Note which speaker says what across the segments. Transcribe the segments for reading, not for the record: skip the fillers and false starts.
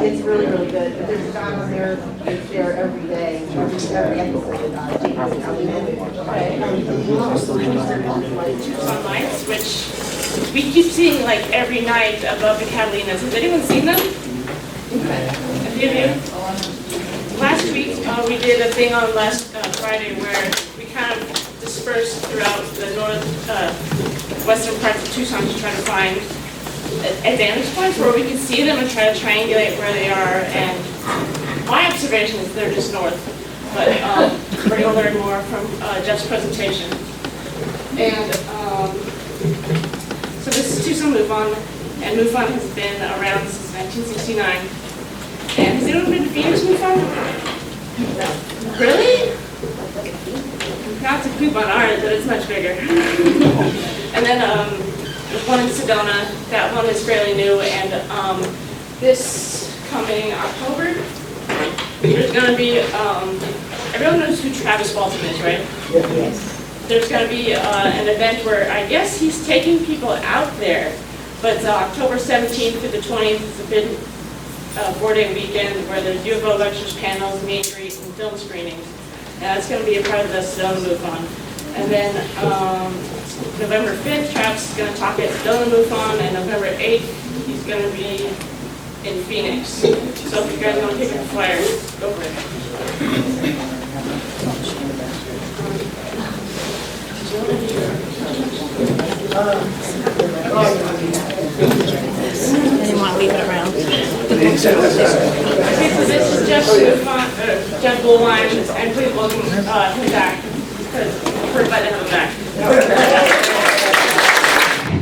Speaker 1: It's really, really good. But there's a guy on there that's there every day, every episode.
Speaker 2: Tucson lights, which we keep seeing like every night above the Catalinas. Has anyone seen them? A few of you? Last week we did a thing on last Friday where we kind of dispersed throughout the western parts of Tucson to try to find advantage points where we can see them and try to triangulate where they are. And my observation is they're just north, but we're going to learn more from Jeff's presentation. And so this is Tucson MUFON, and MUFON has been around since 1969. And has anyone been to Phoenix MUFON? No. Really? Not to poop on ours, but it's much bigger. And then there's one in Sedona. That one is fairly new, and this coming October, there's going to be, everyone knows who Travis Walton is, right?
Speaker 1: Yes.
Speaker 2: There's going to be an event where I guess he's taking people out there, but it's October 17th through the 20th. It's a big 4-day weekend where there's UFO lectures, panels, meet and greets, and film screenings. And that's going to be a part of the Sedona MUFON. And then November 5th, Travis is going to talk at Sedona MUFON, and November 8th, he's going to be in Phoenix. So if you guys want to pick up a flyer, go for it.
Speaker 3: I didn't want to leave it around.
Speaker 2: Okay, so this is Jeff Bullwine, and please welcome him back, because we're glad to have him back.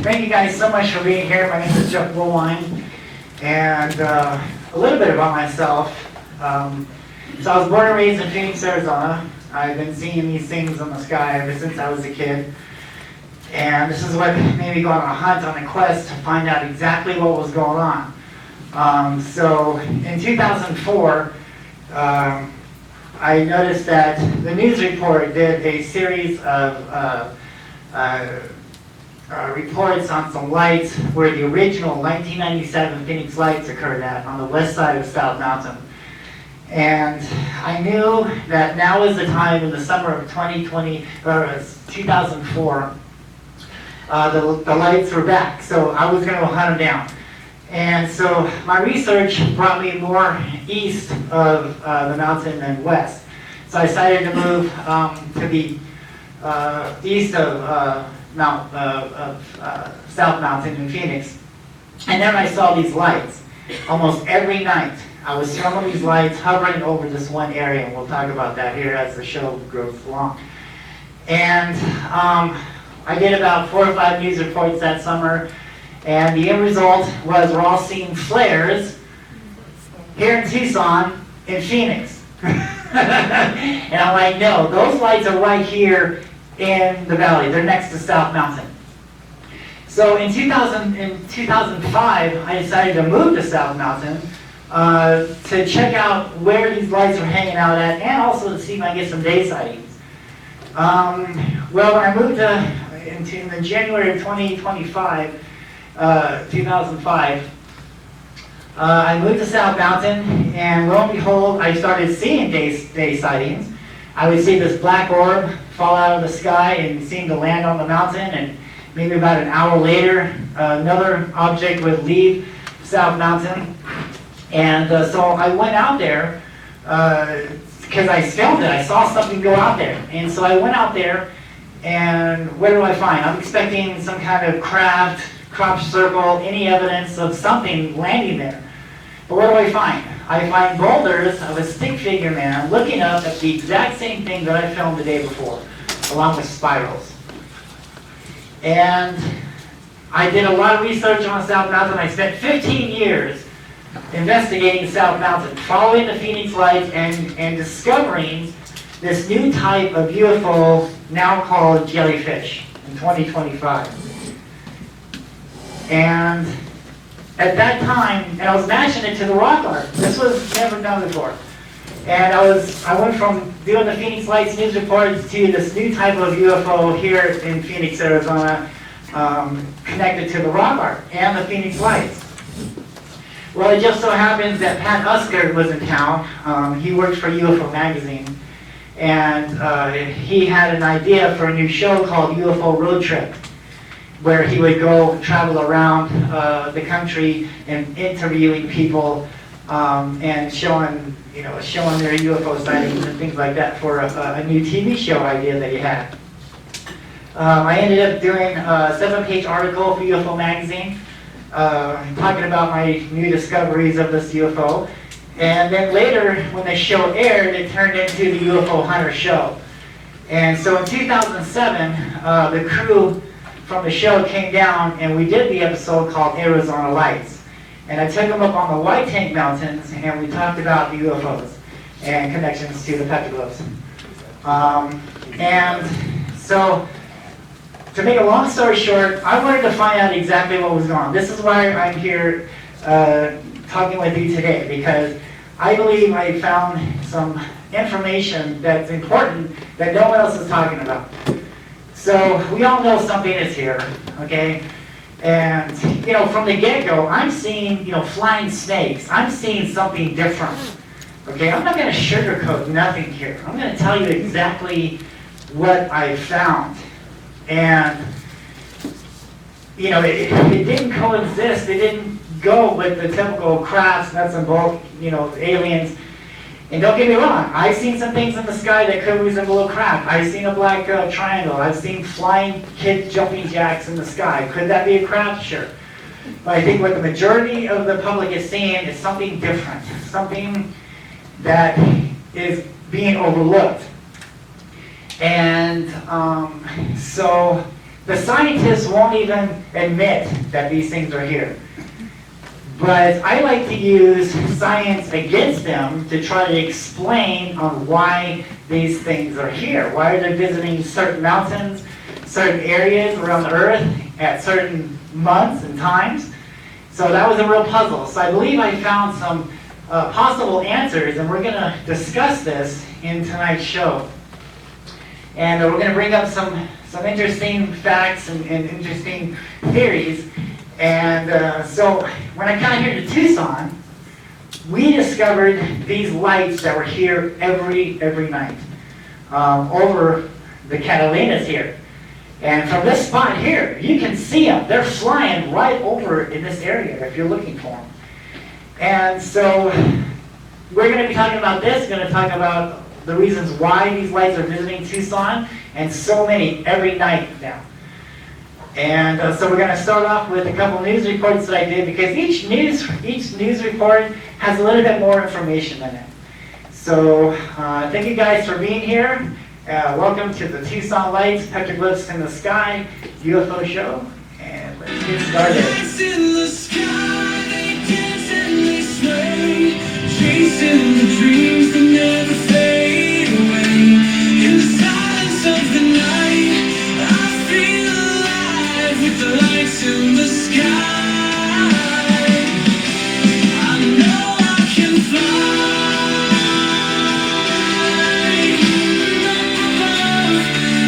Speaker 4: Thank you guys so much for being here. My name is Jeff Bullwine, and a little bit about myself. So I was born and raised in Phoenix, Arizona. I've been seeing these things in the sky ever since I was a kid. And this is what made me go on a hunt, on a quest to find out exactly what was going on. So in 2004, I noticed that the news report did a series of reports on some lights where the original 1997 Phoenix lights occurred at, on the west side of South Mountain. And I knew that now was the time in the summer of 2004, the lights were back, so I was going to hunt them down. And so my research brought me more east of the mountain than west. So I decided to move to the east of South Mountain in Phoenix. And then I saw these lights almost every night. I was seeing all these lights hovering over this one area, and we'll talk about that here as the show goes along. And I did about 4 or 5 news reports that summer, and the end result was we're all seeing flares here in Tucson, in Phoenix. And I'm like, no, those lights are right here in the valley. They're next to South Mountain. So in 2005, I decided to move to South Mountain to check out where these lights were hanging out at, and also to see if I can get some day sightings. Well, when I moved in the January of 2005, I moved to South Mountain, and lo and behold, I started seeing day sightings. I would see this black orb fall out of the sky and seem to land on the mountain, and maybe about an hour later, another object would leave South Mountain. And so I went out there because I filmed it. I saw something go out there. And so I went out there, and what do I find? I'm expecting some kind of craft, crop circle, any evidence of something landing there. But what do I find? I find boulders of a stick figure man looking up at the exact same thing that I filmed the day before, along with spirals. And I did a lot of research on South Mountain. I spent 15 years investigating South Mountain, following the Phoenix lights, and discovering this new type of UFO now called jellyfish in 2025. And at that time, and I was matching it to the rock art. This was never done before. And I went from doing the Phoenix Lights news reports to this new type of UFO here in Phoenix, Arizona, connected to the rock art and the Phoenix Lights. Well, it just so happens that Pat Usker was in town. He worked for UFO magazine, and he had an idea for a new show called UFO Road Trip, where he would go travel around the country and interviewing people and showing their UFO sightings and things like that for a new TV show idea that he had. I ended up doing a 7-page article for UFO magazine talking about my new discoveries of this UFO. And then later, when the show aired, it turned into the UFO Hunter show. And so in 2007, the crew from the show came down and we did the episode called Arizona Lights. And I took them up on the White Tank Mountains and we talked about the UFOs and connections to the petroglyphs. And so, to make a long story short, I wanted to find out exactly what was going on. This is why I'm here talking with you today, because I believe I found some information that's important that no one else is talking about. So we all know something is here, okay? And, from the get-go, I'm seeing, flying snakes. I'm seeing something different, okay? I'm not going to sugarcoat nothing here. I'm going to tell you exactly what I found. And, it didn't coexist. It didn't go with the typical crafts, nuts and bolts, aliens. And don't get me wrong, I've seen some things in the sky that could resemble a craft. I've seen a black triangle. I've seen flying kid jumping jacks in the sky. Could that be a craft? Sure. But I think what the majority of the public is seeing is something different, something that is being overlooked. And so the scientists won't even admit that these things are here. But I like to use science against them to try to explain on why these things are here. Why are they visiting certain mountains, certain areas around the Earth at certain months and times? So that was a real puzzle. So I believe I found some possible answers, and we're going to discuss this in tonight's show. And we're going to bring up some interesting facts and interesting theories. And so when I got here to Tucson, we discovered these lights that were here every night over the Catalinas here. And from this spot here, you can see them. They're flying right over in this area if you're looking for them. And so we're going to be talking about this. We're going to talk about the reasons why these lights are visiting Tucson, and so many every night now. And so we're going to start off with a couple news reports that I did, because each news report has a little bit more information in it. So thank you guys for being here. Welcome to the Tucson Lights, Petroglyphs in the Sky UFO show. And let's get started.
Speaker 5: Lights in the sky, they dance and they sway, chasing the dreams that never fade away. In the silence of the night, I feel alive with the lights in the sky. I know I can fly.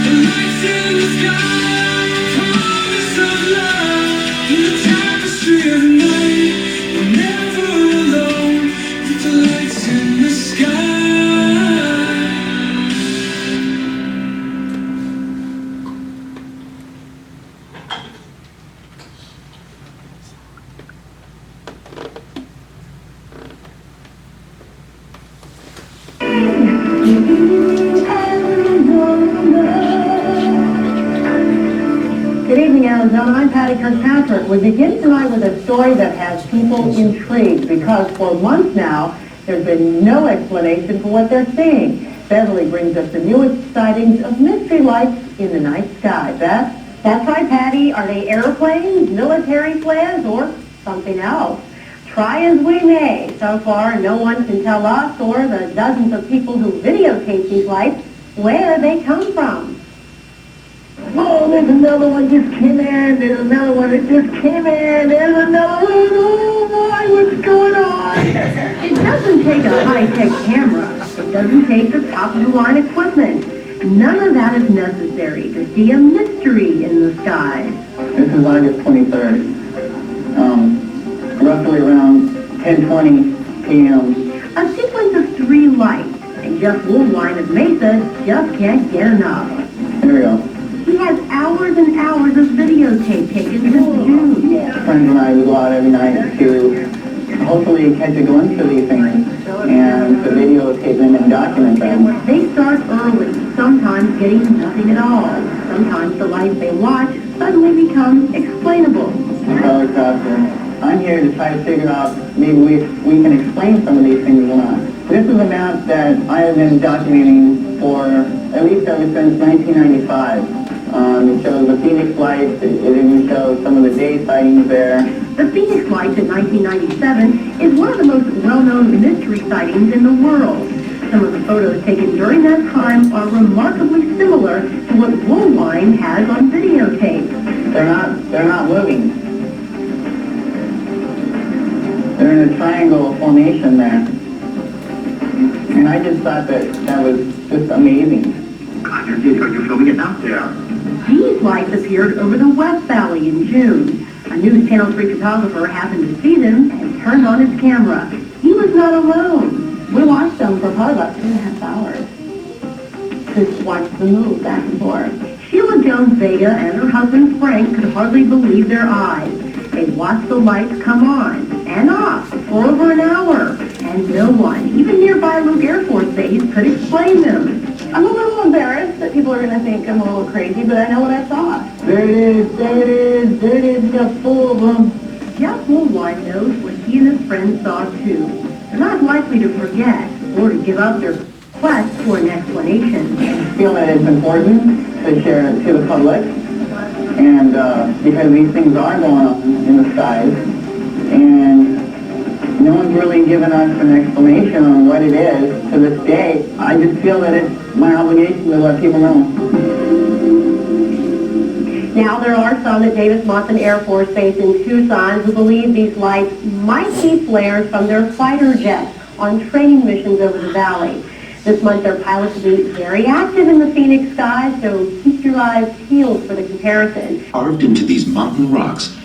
Speaker 5: The lights in the sky, promise of love. In the tapestry of night, we're never alone with the lights in the sky.
Speaker 6: Good evening, Arizona. I'm Patty Kirkpatrick. We begin tonight with a story that has people intrigued because for months now, there's been no explanation for what they're seeing. Beverly brings us the newest sightings of mystery lights in the night sky. Beth? That's right, Patty. Are they airplanes, military flares, or something else? Try as we may, so far no one can tell us or the dozens of people who videotape these lights where they come from. Oh, there's another one just came in. There's another one that just came in. There's another one. Oh, boy, what's going on? It doesn't take a high-tech camera. It doesn't take the top-of-the-line equipment. None of that is necessary to see a mystery in the sky.
Speaker 7: This is August 23rd. Roughly around
Speaker 6: 10:20 p.m. A sequence of 3 lights, and Jeff Woolwine of Mesa just can't get enough. There we go. He has hours and hours of videotape taken since June. Friends and I would go out every night to hopefully catch a glimpse of these things and to videotape them and document them. They start early, sometimes getting nothing at all. Sometimes the lights they watch suddenly become explainable. Helicopter. I'm here to try to figure out maybe we can explain some of these things or not. This is a map that I have been documenting for at least ever since 1995. It shows the Phoenix Lights, it even shows some of the day sightings there. The Phoenix Lights in 1997 is one of the most well-known mystery sightings in the world. Some of the photos taken during that time are remarkably similar to what Woolwine has on videotape. They're not moving. They're in a triangle formation there. And I just thought that was just amazing. God, are you filming it now? Yeah. These lights appeared over the West Valley in June. A News Channel 3 photographer happened to see them and turned on his camera. He was not alone. We watched them for probably about 2.5 hours. Just watched them move back and forth. Sheila Jones Vega and her husband Frank could hardly believe their eyes. They watched the lights come on and off for over an hour, and no one, even nearby Luke Air Force Base, could explain them. I'm a little embarrassed that people are going to think I'm a little crazy, but I know what I saw. There it is, you got full of them. Jeff Woolwine knows what he and his friends saw too. They're not likely to forget or to give up their quest for an explanation. I feel that it's important to share it to the public, and because these things are going on in the skies, and no one's really given us an explanation on what it is to this day. I just feel that it's my obligation to let people know. Now there are some at Davis-Monthan Air Force Base in Tucson who believe these lights might be flares from their fighter jets on training missions over the valley. This month their pilots will be very active in the Phoenix skies, so keep your eyes peeled for the comparison.
Speaker 7: Carved into these mountain rocks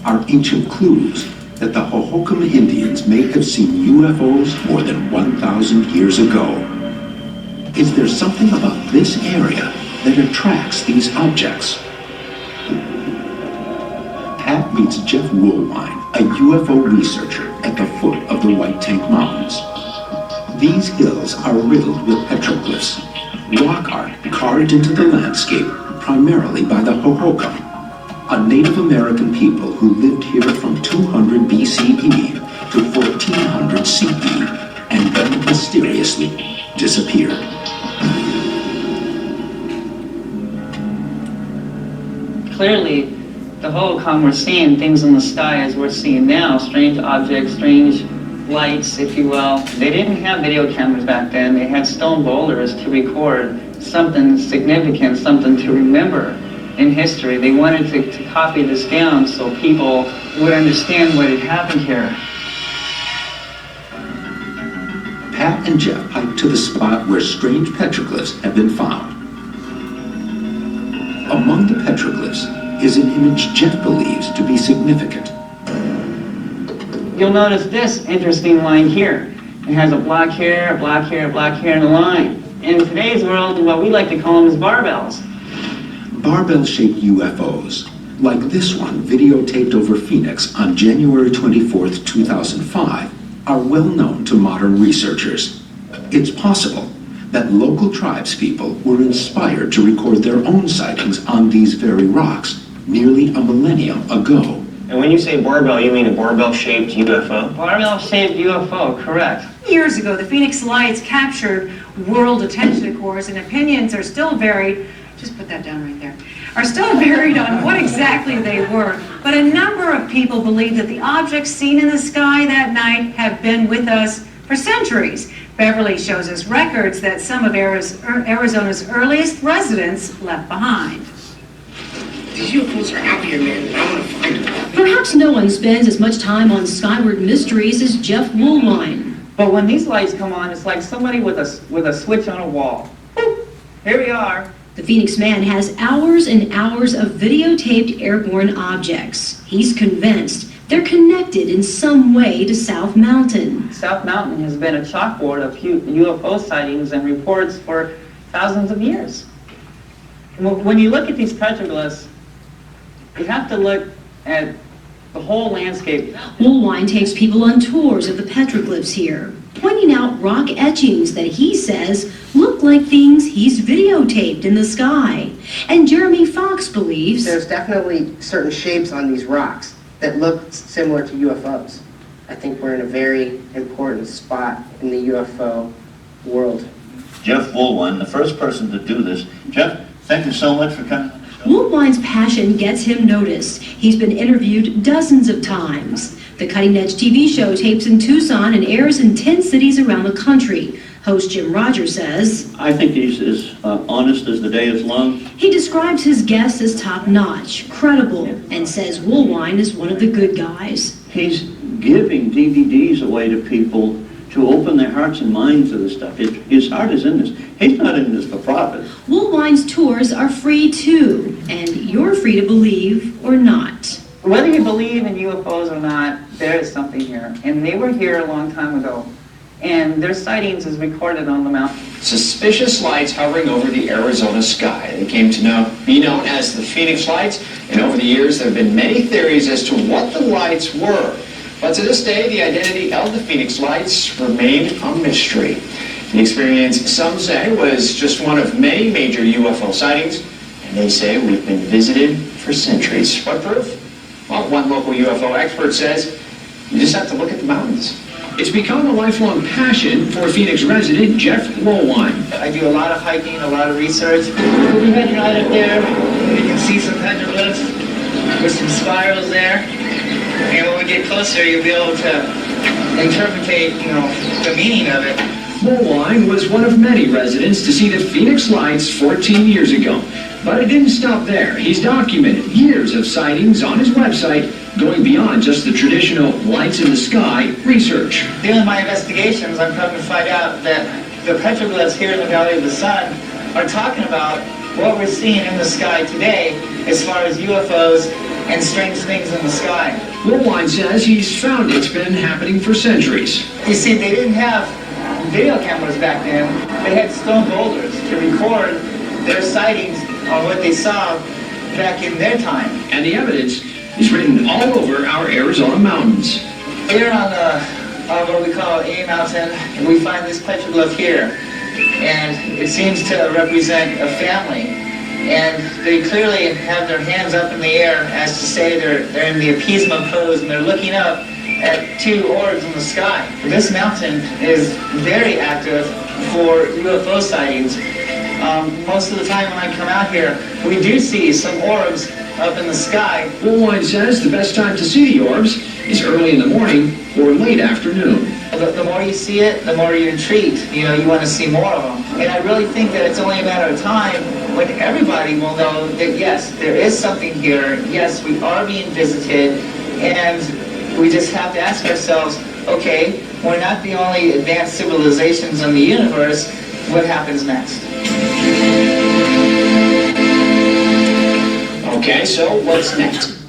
Speaker 7: are ancient clues that the Hohokam Indians may have seen UFOs more than 1,000 years ago. Is there something about this area that attracts these objects? Pat meets Jeff Woolwine, a UFO researcher at the foot of the White Tank Mountains. These hills are riddled with petroglyphs, rock art carved into the landscape primarily by the Hohokam, a Native American people who lived here from 200 BCE to 1400 CE and then mysteriously disappeared.
Speaker 8: Clearly, the Hohokam were seeing things in the sky as we're seeing now, strange objects, strange lights, if you will. They didn't have video cameras back then. They had stone boulders to record something significant, something to remember in history. They wanted to copy this down so people would understand what had happened here.
Speaker 7: Pat and Jeff hiked to the spot where strange petroglyphs have been found. Among the petroglyphs is an image Jeff believes to be significant.
Speaker 8: You'll notice this interesting line here. It has a black hair, a black hair, a black hair, and a line. In today's world, what we like to call them is barbells.
Speaker 7: Barbell-shaped UFOs, like this one videotaped over Phoenix on January 24th, 2005, are well known to modern researchers. It's possible that local tribespeople were inspired to record their own sightings on these very rocks nearly a millennium ago.
Speaker 9: And when you say barbell, you mean a barbell-shaped UFO?
Speaker 8: Barbell-shaped UFO, correct.
Speaker 10: Years ago, the Phoenix Lights captured world attention, of course, and opinions are still varied. Just put that down right there. Are still varied on what exactly they were. But a number of people believe that the objects seen in the sky that night have been with us for centuries. Beverly shows us records that some of Arizona's earliest residents left behind.
Speaker 11: These UFOs are out here, man. I want to find them.
Speaker 12: Perhaps no one spends as much time on skyward mysteries as Jeff Woolwine.
Speaker 8: But when these lights come on, it's like somebody with a switch on a wall. Boop. Here we are.
Speaker 12: The Phoenix man has hours and hours of videotaped airborne objects. He's convinced They're connected in some way to South Mountain.
Speaker 8: South Mountain has been a chalkboard of UFO sightings and reports for thousands of years. When you look at these petroglyphs, you have to look at the whole landscape.
Speaker 12: Woolwine takes people on tours of the petroglyphs here, pointing out rock etchings that he says look like things he's videotaped in the sky. And Jeremy Fox believes
Speaker 11: There's definitely certain shapes on these rocks that look similar to UFOs. I think we're in a very important spot in the UFO world.
Speaker 13: Jeff Woolwine, the first person to do this. Jeff, thank you so much for coming on the show.
Speaker 12: Woolwine's passion gets him noticed. He's been interviewed dozens of times. The Cutting Edge TV show tapes in Tucson and airs in 10 cities around the country. Host Jim Rogers says,
Speaker 13: I think he's as honest as the day is long.
Speaker 12: He describes his guests as top-notch, credible, and says Woolwine is one of the good guys.
Speaker 13: He's giving DVDs away to people to open their hearts and minds to this stuff. His heart is in this. He's not in this for profit.
Speaker 12: Woolwine's tours are free too, and you're free to believe or not.
Speaker 8: Whether you believe in UFOs or not, there is something here. And they were here a long time ago. And their sightings is recorded on the mountain.
Speaker 14: Suspicious lights hovering over the Arizona sky. They came to be known as the Phoenix Lights, and over the years there have been many theories as to what the lights were. But to this day, the identity of the Phoenix Lights remain a mystery. The experience, some say, was just one of many major UFO sightings, and they say we've been visited for centuries. What proof? Well, one local UFO expert says, you just have to look at the mountains.
Speaker 7: It's become a lifelong passion for Phoenix resident Jeff Woolwine.
Speaker 4: I do a lot of hiking, a lot of research. We'll be heading right up there. You can see some petroglyphs with some spirals there. And when we get closer, you'll be able to interpretate, the meaning of it.
Speaker 7: Woolwine was one of many residents to see the Phoenix Lights 14 years ago. But it didn't stop there. He's documented years of sightings on his website, going beyond just the traditional lights in the sky research.
Speaker 4: Doing my investigations, I'm coming to find out that the petroglyphs here in the Valley of the Sun are talking about what we're seeing in the sky today as far as UFOs and strange things in the sky.
Speaker 7: Woolwine says he's found it's been happening for centuries.
Speaker 4: You see, they didn't have video cameras back then. They had stone boulders to record their sightings on what they saw back in their time.
Speaker 7: And the evidence is written all over our Arizona mountains.
Speaker 4: Here on what we call A Mountain, and we find this petroglyph here. And it seems to represent a family. And they clearly have their hands up in the air as to say they're in the appeasement pose, and they're looking up at two orbs in the sky. This mountain is very active for UFO sightings. Most of the time when I come out here, we do see some orbs up in the sky.
Speaker 7: Woolwine says the best time to see the orbs is early in the morning or late afternoon.
Speaker 4: The more you see it, the more you're intrigued. You want to see more of them. And I really think that it's only a matter of time when everybody will know that, yes, there is something here. Yes, we are being visited. And we just have to ask ourselves, okay, we're not the only advanced civilizations in the universe. What happens next?
Speaker 14: Okay, so what's next?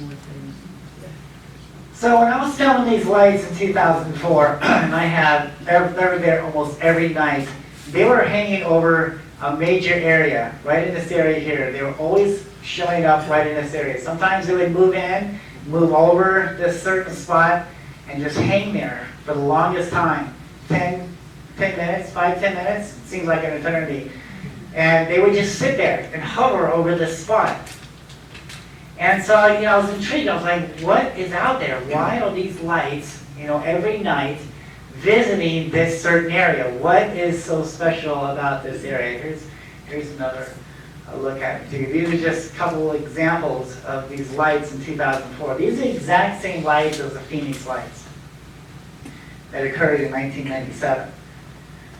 Speaker 4: So when I was filming these lights in 2004, and I had every there almost every night, they were hanging over a major area, right in this area here. They were always showing up right in this area. Sometimes they would move in, move over this certain spot, and just hang there for the longest time. 10 minutes, 5-10 minutes, it seems like an eternity. And they would just sit there and hover over this spot. And so, I was intrigued. I was like, what is out there? Why are these lights, every night visiting this certain area? What is so special about this area? Here's another look at it. These are just a couple of examples of these lights in 2004. These are the exact same lights as the Phoenix Lights that occurred in 1997.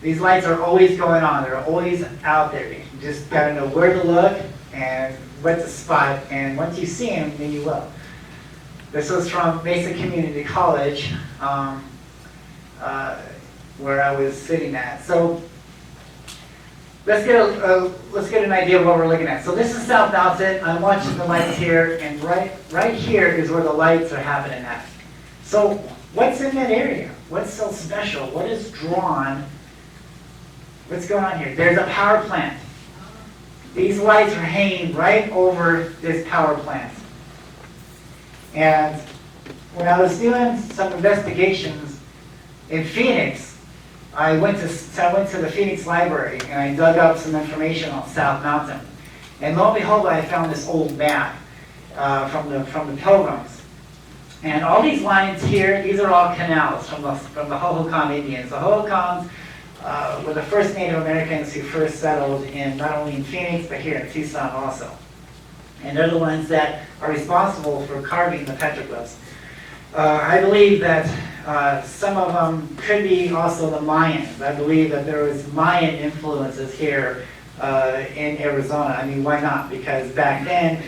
Speaker 4: These lights are always going on. They're always out there. You just got to know where to look and what to spot. And once you see them, then you will. This was from Mesa Community College, where I was sitting at. So let's get an idea of what we're looking at. So this is South Mountain. I'm watching the lights here, and right here is where the lights are happening at. So what's in that area? What's so special? What is drawn? What's going on here? There's a power plant. These lights are hanging right over this power plant. And when I was doing some investigations in Phoenix, I went to the Phoenix Library and I dug up some information on South Mountain. And lo and behold, I found this old map from the Pilgrims. And all these lines here, these are all canals from the Hohokam Indians. The Hohokams were the first Native Americans who first settled in not only in Phoenix, but here in Tucson also. And they're the ones that are responsible for carving the petroglyphs. I believe that some of them could be also the Mayans. I believe that there was Mayan influences here in Arizona. I mean, why not? Because back then,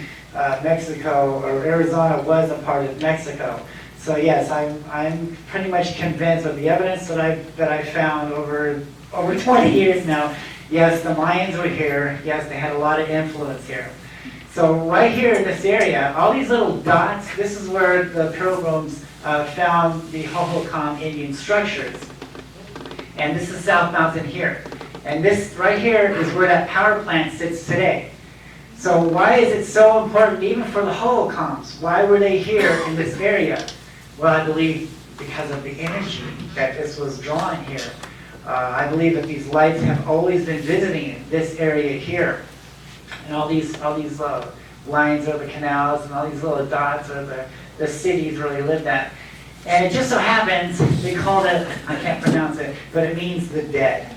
Speaker 4: Mexico or Arizona was a part of Mexico. So yes, I'm pretty much convinced of the evidence that I found over 20 years now. Yes, the Mayans were here. Yes, they had a lot of influence here. So right here in this area, all these little dots, this is where the Pilgrims found the Hohokam Indian structures. And this is South Mountain here. And this right here is where that power plant sits today. So why is it so important even for the Hohokams? Why were they here in this area? Well, I believe because of the energy that this was drawn here. I believe that these lights have always been visiting this area here. And all these lines are the canals, and all these little dots are the cities where they lived at. And it just so happens, they call it, I can't pronounce it, but it means the dead.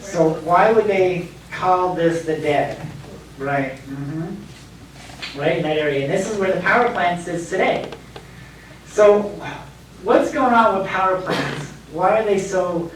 Speaker 4: So why would they call this the dead? Right, right in that area. And this is where the power plant sits today. So what's going on with power plants? Why are they so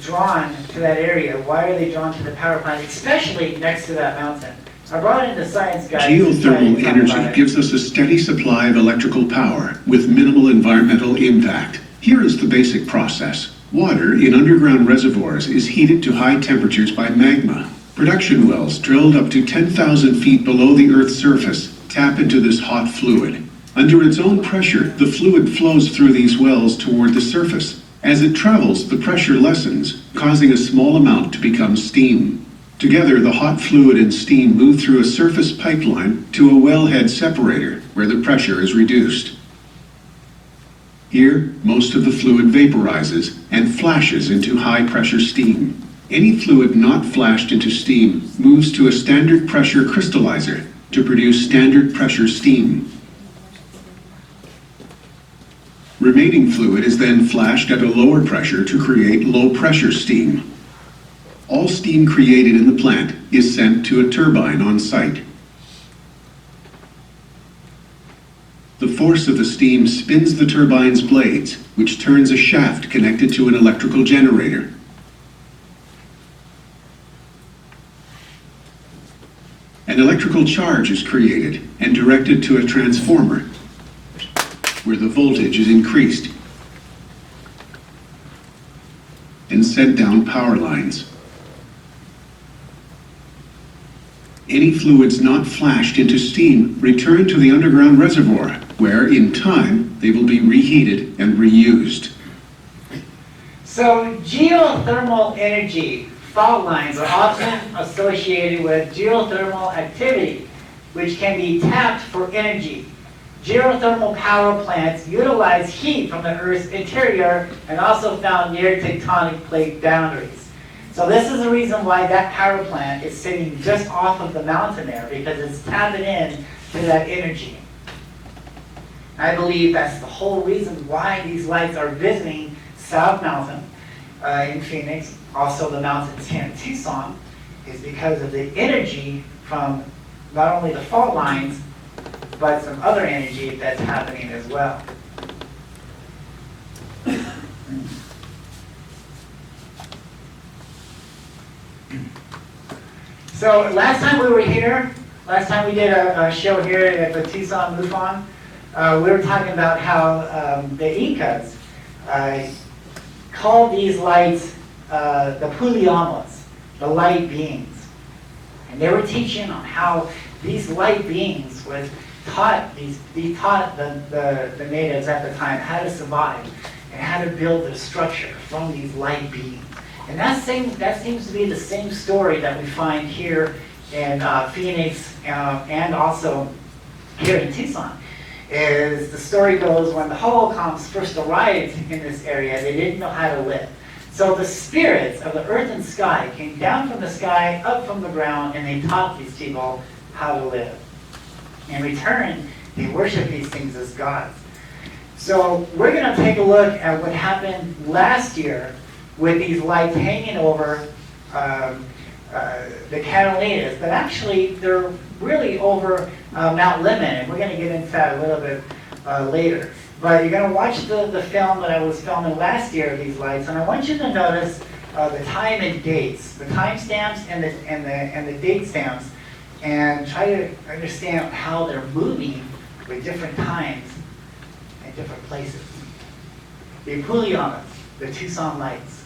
Speaker 4: drawn to that area? Why are they drawn to the power plant, especially next to that mountain? I brought in the science guy.
Speaker 7: Geothermal energy gives us a steady supply of electrical power with minimal environmental impact. Here is the basic process. Water in underground reservoirs is heated to high temperatures by magma. Production wells drilled up to 10,000 feet below the Earth's surface tap into this hot fluid. Under its own pressure, the fluid flows through these wells toward the surface. As it travels, the pressure lessens, causing a small amount to become steam. Together, the hot fluid and steam move through a surface pipeline to a wellhead separator, where the pressure is reduced. Here, most of the fluid vaporizes and flashes into high-pressure steam. Any fluid not flashed into steam moves to a standard pressure crystallizer to produce standard pressure steam. Remaining fluid is then flashed at a lower pressure to create low-pressure steam. All steam created in the plant is sent to a turbine on site. The force of the steam spins the turbine's blades, which turns a shaft connected to an electrical generator. An electrical charge is created and directed to a transformer, where the voltage is increased and sent down power lines. Any fluids not flashed into steam return to the underground reservoir, where in time they will be reheated and reused.
Speaker 4: So geothermal energy, fault lines are often associated with geothermal activity, which can be tapped for energy. Geothermal power plants utilize heat from the Earth's interior and also found near tectonic plate boundaries. So this is the reason why that power plant is sitting just off of the mountain there, because it's tapping in to that energy. I believe that's the whole reason why these lights are visiting South Mountain in Phoenix, also the mountains here in Tucson, is because of the energy from not only the fault lines, but some other energy that's happening as well. So last time we were here, last time we did a show here at the Tucson MUFON, we were talking about how the Incas called these lights the Puliamas, the light beings. And they were teaching on how these light beings taught the natives at the time how to survive and how to build their structure from these light beings. And that seems to be the same story that we find here in Phoenix and also here in Tucson. Is the story goes, when the Holocaust first arrived in this area, they didn't know how to live. So the spirits of the earth and sky came down from the sky, up from the ground, and they taught these people how to live. In return, they worship these things as gods. So we're going to take a look at what happened last year with these lights hanging over the Catalina's, but actually they're really over Mount Lemmon, and we're going to get into that a little bit later. But you're going to watch the film that I was filming last year of these lights, and I want you to notice the time and dates, the time stamps and the date stamps, and try to understand how they're moving with different times and different places. The Uaps, the Tucson lights.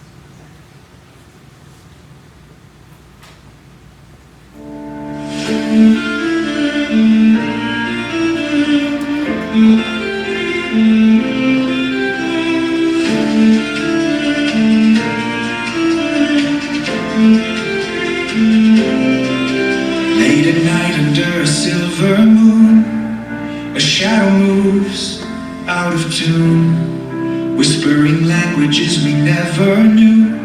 Speaker 5: Late at night under a silver moon, a shadow moves out of tune, whispering languages we never knew.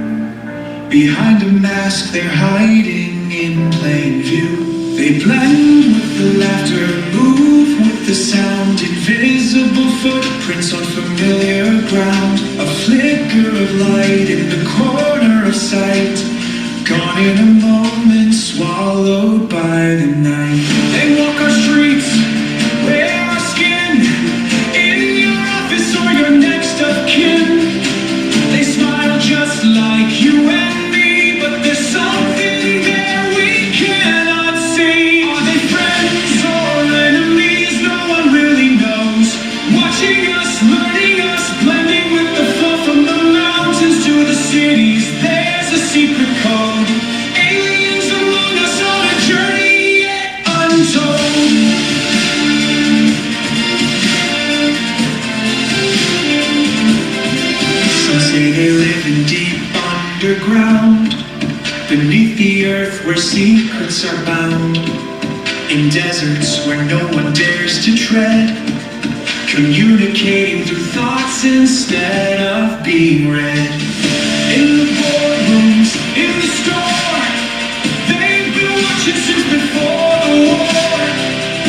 Speaker 5: Behind a mask they're hiding in plain view. They blend with the laughter, move with the sound. Invisible footprints on familiar ground. A flicker of light in the corner of sight. Gone in a moment, swallowed by the night. They walk our streets, wear our skin. In your office or your next of kin. They smile just like you and me, but there's something there we cannot see. Are they friends or enemies? No one really knows. Watching us, learning us, blending with the flow from the mountains to the cities. There's a secret code. Aliens among us on a journey yet untold. Some say they live in deep underground, beneath the earth where secrets are bound. In deserts where no one dares to tread, communicating through thoughts instead of being read. In the boardrooms, in the store, they've been watching since before the war.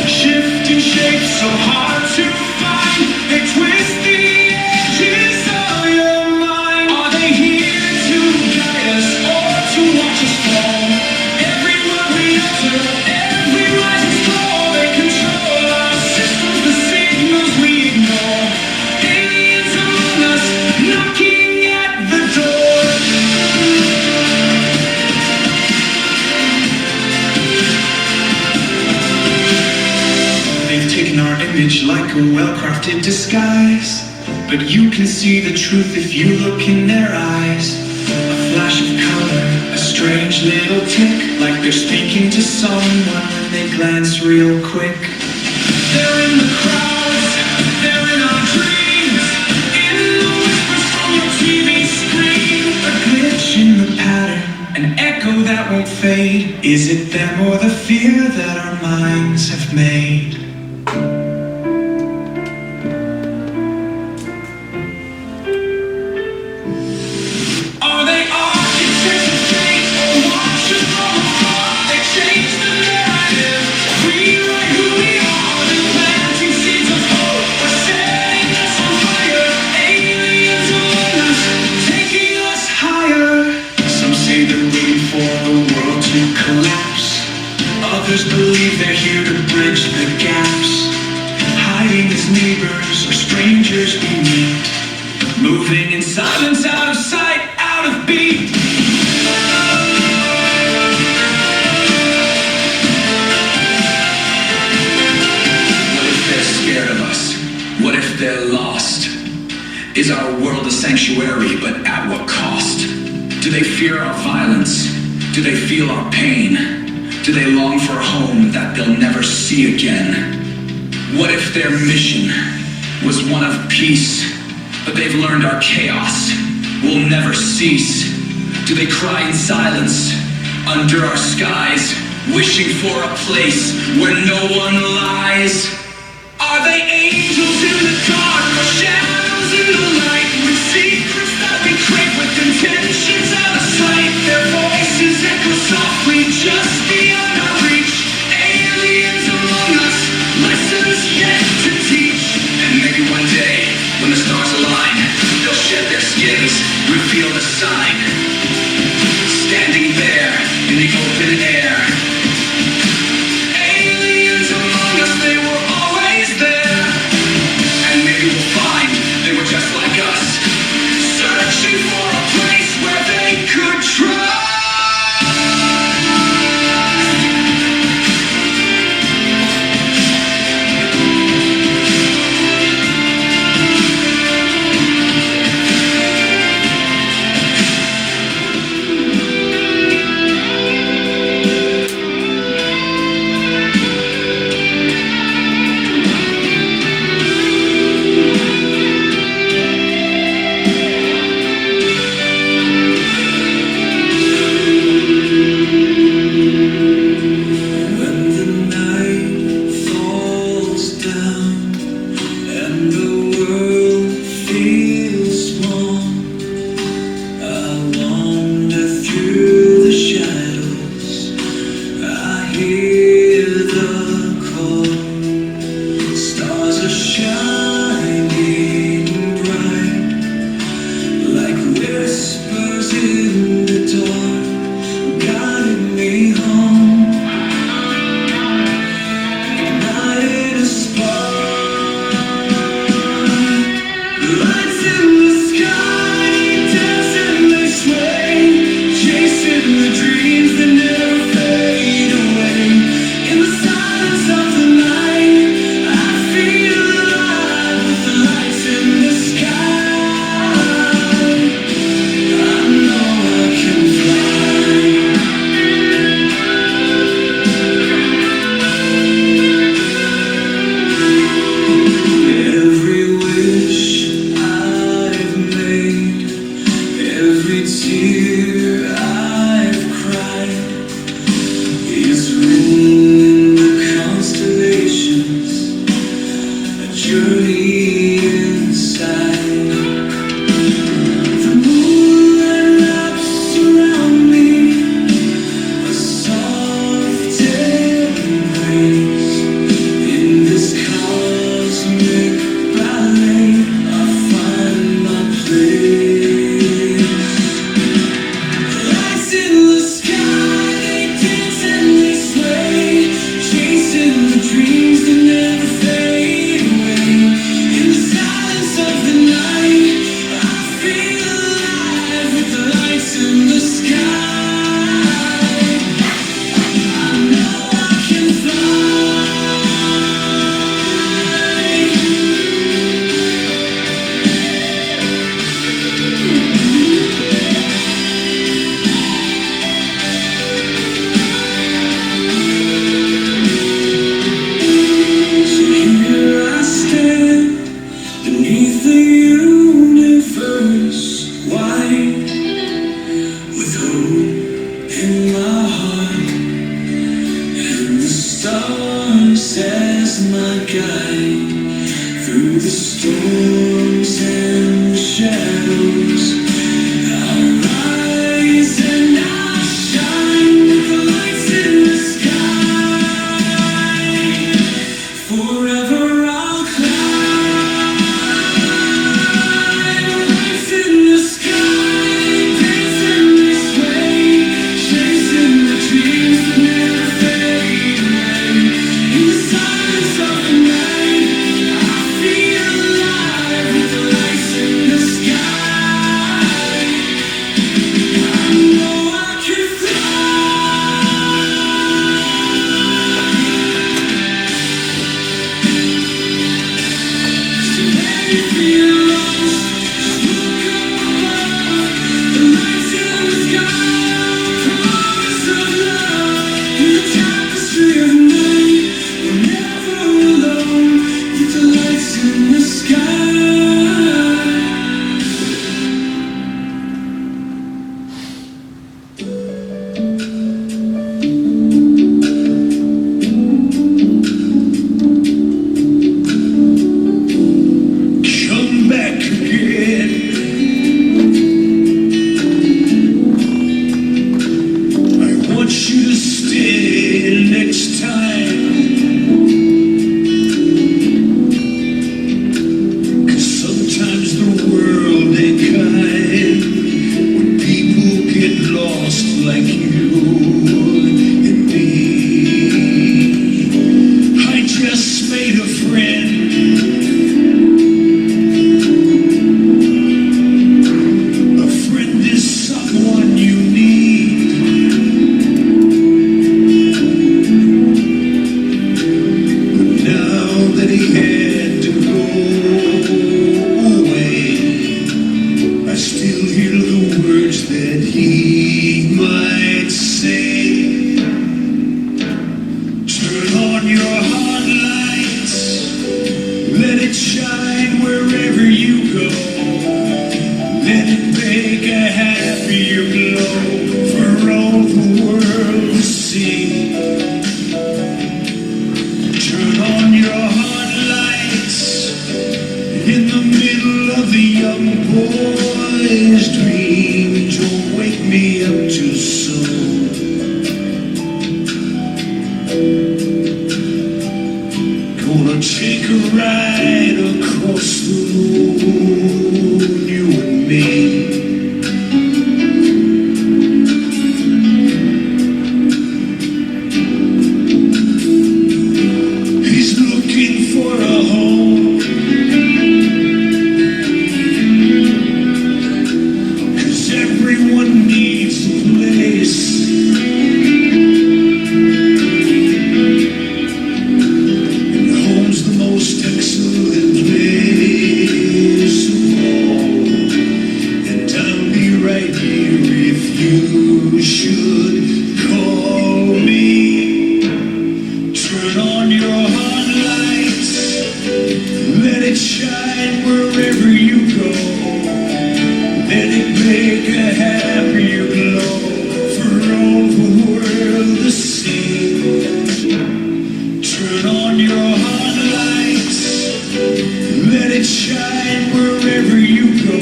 Speaker 5: Shifting shapes so hard to find, they twist the edges of your mind. Are they here to guide us or to watch us fall? Every word we utter, every rise and fall, they control our systems, the signals we ignore. Aliens among us, knocking at the door. They've taken our image like a well-crafted disguise, but you can see the truth if you look in their eyes. A flash of color, a strange little tick, like they're speaking to someone when they glance real quick. They're in the crowds, they're in our dreams, in the whispers from your TV screen. A glitch in the pattern, an echo that won't fade. Is it them or the fear that our minds have made? Are they architects of fate or watchers from afar? They change the narrative, rewrite who we are. They're planting seeds of hope or setting us on fire. Aliens among us, taking us higher. Some say they're waiting for the world to collapse. Others believe they're here to bridge the gaps. Hiding as neighbors or strangers we meet. Moving in silence, out of sight, out of beat. What if they're scared of us? What if they're lost? Is our world a sanctuary, but at what cost? Do they fear our violence? Do they feel our pain? Do they long for a home that they'll never see again? What if their mission was one of peace, but they've learned our chaos will never cease? Do they cry in silence under our skies, wishing for a place where no one lies? Are they angels in the dark or shadows in the light, with secrets that we crave, with intentions out of sight? Their voices echo softly just beyond our reach. Aliens among us, lessons yet to teach. And maybe one day, when the stars align, they'll shed their skins, reveal the sign, standing there in the open air. Aliens among us, they were always there. And maybe we'll find they were just like us, searching for a place where they could trust. on your hot lights, let it shine wherever you go. Let it make a happier glow for all the world to see. Turn on your hot lights in the middle of the young boy's dream. Don't wake me up too soon. Gonna take a ride across the moon, you and me. He's looking for a home, 'cause everyone needs a place. Most excellent place of all, and I'll be right here if you should call me. Turn on your hot lights, let it shine wherever you go. Let it make a happier glow for all the world to see. Turn on your hot lights, let it shine wherever you go.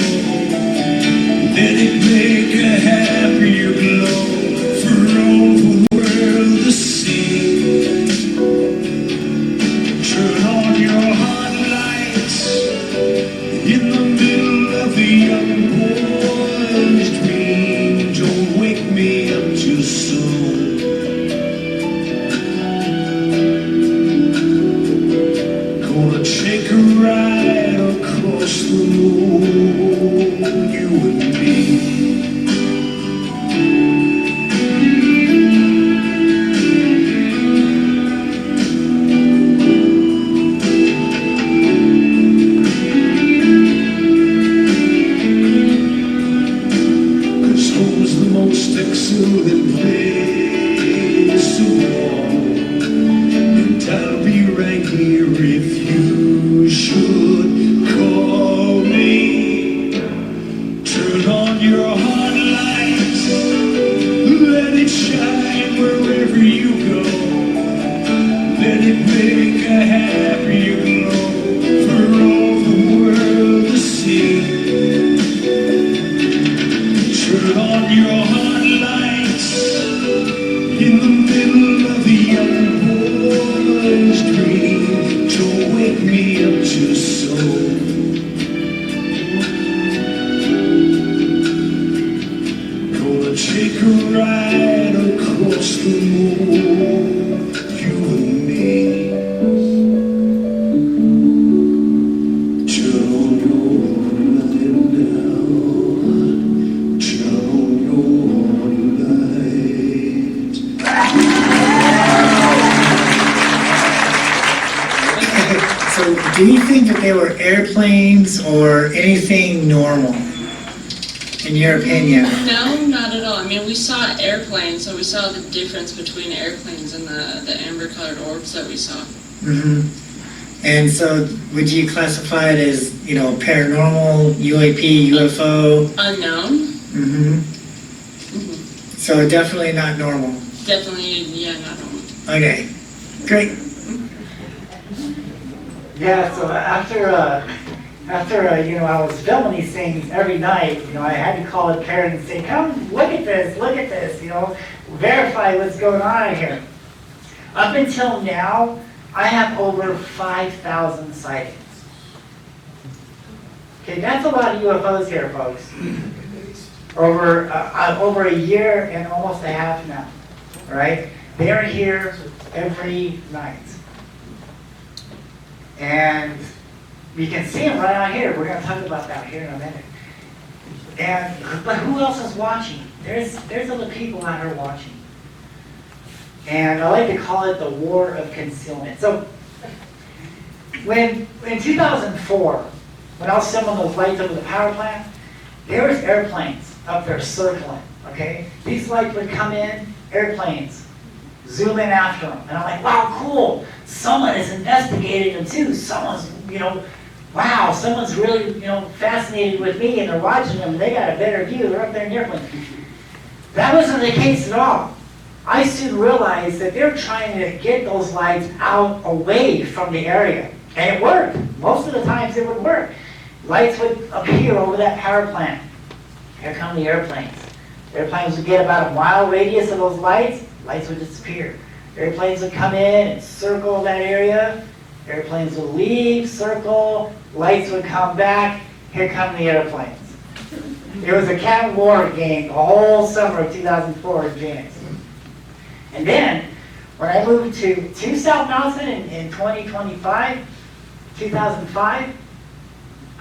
Speaker 5: Let it make a happier glow for all the world to see. Turn on your hot lights in the middle of the young boy's dream. Don't wake me up too soon. Gonna take a ride across the moon, you and me. Cause home's the most excellent place of all, and I'll be right here if you should call me. Turn on your hot lights, let it shine wherever you go. Let it make a happier glow for all the world to see. Turn on your hot lights in the middle of the young boy's dream. Don't wake me up too soon. Gonna take a ride across the moon, you and me. Turn on your light now. Turn on your light.
Speaker 4: So do you think that they were airplanes or anything normal, in your opinion?
Speaker 15: No, not at all. I mean, we saw airplanes, so we saw the difference between airplanes and the amber-colored orbs that we saw.
Speaker 4: Mm-hmm. And so would you classify it as, you know, paranormal, UAP, UFO?
Speaker 15: Unknown.
Speaker 4: Mm-hmm.
Speaker 15: Hmm.
Speaker 4: So definitely not normal.
Speaker 15: Definitely, yeah, not normal.
Speaker 4: Okay, great. Yeah, so after you know, I was filming these things every night, you know, I had to call a parent and say, come look at this, you know, verify what's going on here. Up until now, I have over 5,000 sightings. Okay, that's a lot of UFOs here, folks. Over a year and almost a half now, right? They are here every night. And you can see them right out here. We're going to talk about that here in a minute. But who else is watching? There's other people out here watching. And I like to call it the war of concealment. So in 2004, when I was filming those lights over the power plant, there was airplanes up there circling, okay? These lights would come in, airplanes, zoom in after them. And I'm like, wow, cool. Someone is investigating them too. Someone's, wow, someone's really, fascinated with me and they're watching them. They got a better view. They're up there in the airplane. That wasn't the case at all. I soon realized that they're trying to get those lights out away from the area. And it worked. Most of the times it would work. Lights would appear over that power plant. Here come the airplanes. Airplanes would get about a mile radius of those lights. Lights would disappear. Airplanes would come in and circle that area. Airplanes would leave, circle. Lights would come back. Here come the airplanes. It was a cat and war game the whole summer of 2004 in Phoenix. And then, when I moved to South Mountain in 2005,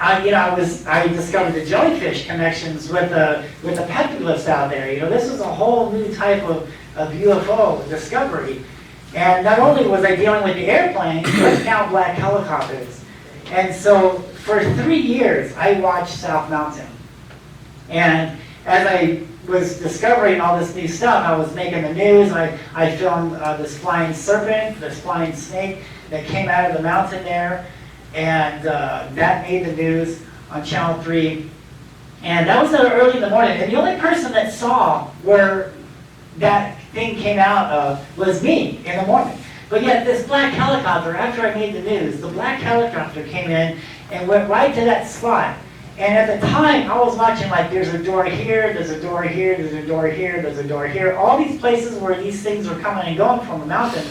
Speaker 4: I discovered the jellyfish connections with the petroglyphs out there. This was a whole new type of UFO discovery. And not only was I dealing with the airplanes, but now black helicopters. And so for 3 years, I watched South Mountain. And as I was discovering all this new stuff, I was making the news. I filmed this flying serpent, this flying snake that came out of the mountain there. And that made the news on Channel 3. And that was early in the morning. And the only person that saw where that thing came out of was me in the morning. But yet this black helicopter, after I made the news, the black helicopter came in and went right to that spot. And at the time, I was watching like there's a door here, there's a door here, there's a door here, there's a door here. All these places where these things were coming and going from the mountain.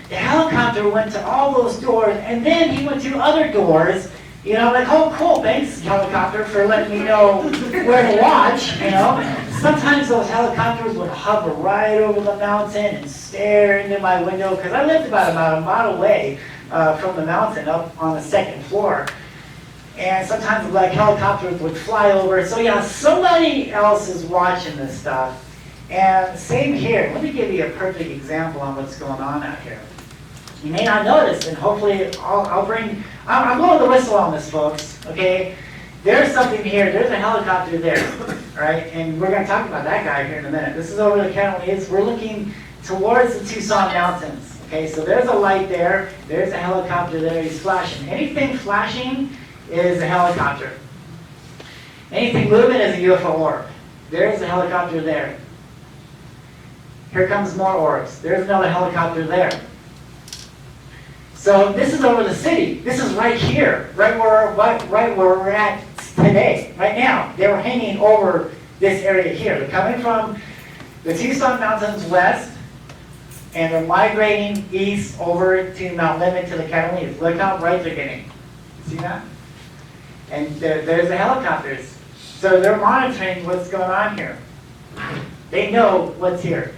Speaker 4: The helicopter went to all those doors, and then he went to other doors. Like, oh, cool, thanks, helicopter, for letting me know where to watch, Sometimes those helicopters would hover right over the mountain and stare into my window, because I lived about a mile away from the mountain up on the second floor. And sometimes the black helicopters would fly over. So yeah, somebody else is watching this stuff. And same here. Let me give you a perfect example on what's going on out here. You may not notice, and hopefully I'm blowing the whistle on this, folks, okay? There's something here. There's a helicopter there, all right? And we're going to talk about that guy here in a minute. This is over the Catalina. We're looking towards the Tucson mountains, okay? So there's a light there. There's a helicopter there. He's flashing. Anything flashing is a helicopter. Anything moving is a UFO orb. There's a helicopter there. Here comes more orbs. There's another helicopter there. So this is over the city. This is right here, right where we're at today, right now. They were hanging over this area here. They're coming from the Tucson Mountains west, and they're migrating east over to Mount Lemmon to the Catalinas. Look how bright they're getting. See that? And there's the helicopters. So they're monitoring what's going on here. They know what's here.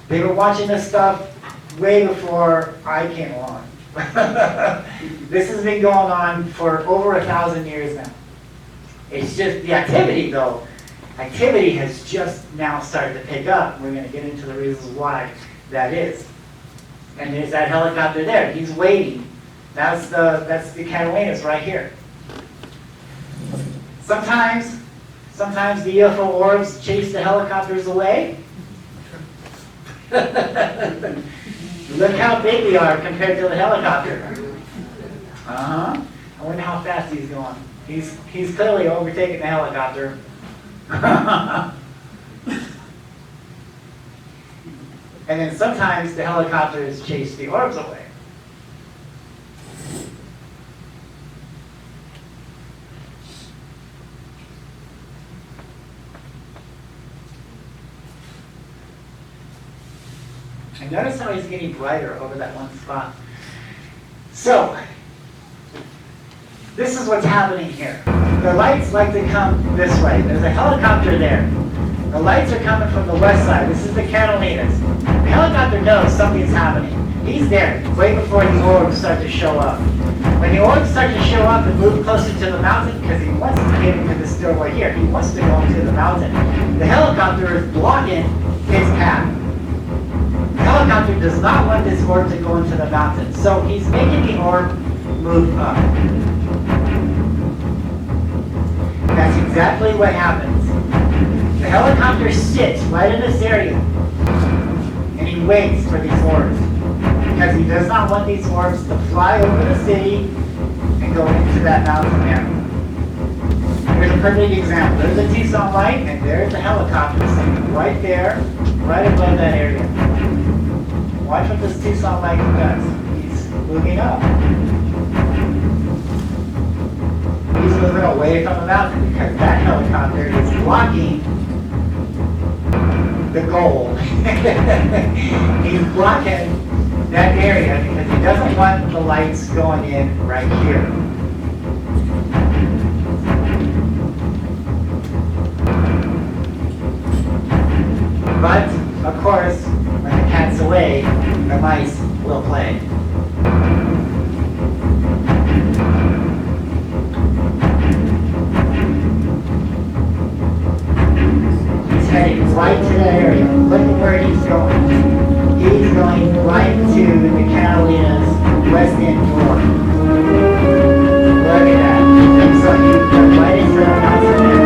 Speaker 4: They were watching this stuff way before I came along. This has been going on for over 1,000 years now. It's just the activity, though. Activity has just now started to pick up. We're going to get into the reasons why that is. And there's that helicopter there. He's waiting. That's the Catalinas right here. Sometimes the UFO orbs chase the helicopters away. Look how big they are compared to the helicopter. I wonder how fast he's going. He's clearly overtaking the helicopter. And then sometimes the helicopters chase the orbs away. And notice how he's getting brighter over that one spot. So, this is what's happening here. The lights like to come this way. There's a helicopter there. The lights are coming from the west side. This is the Catalinas. The helicopter knows something's happening. He's there, way before the orbs start to show up. When the orbs start to show up and move closer to the mountain, because he wants to get into this doorway here, he wants to go into the mountain. The helicopter is blocking his path. The helicopter does not want this orb to go into the mountain, so he's making the orb move up. That's exactly what happens. The helicopter sits right in this area, and he waits for these orbs because he does not want these orbs to fly over the city and go into that mountain area. Here's a perfect example. There's a Tucson light, and there's a helicopter sitting right there, right above that area. Watch what this Tucson light does. He's moving up. He's moving away from the mountain because that helicopter is blocking the goal. He's blocking that area because he doesn't want the lights going in right here. But, of course, when the cat's away, the mice will play. He's heading right to that area. Look at where he's going. He's going right to the Catalina's west end door. Look at that. So he's going right into the mountain there.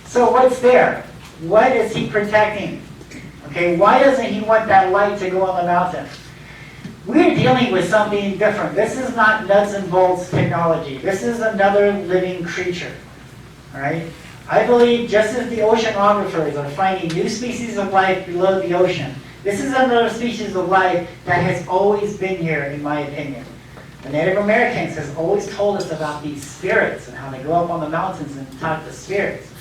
Speaker 4: So what's there? What is he protecting? Okay, why doesn't he want that light to go on the mountain? We're dealing with something different. This is not nuts and bolts technology. This is another living creature. All right? I believe just as the oceanographers are finding new species of life below the ocean, this is another species of life that has always been here, in my opinion. The Native Americans has always told us about these spirits and how they go up on the mountains and talk to spirits.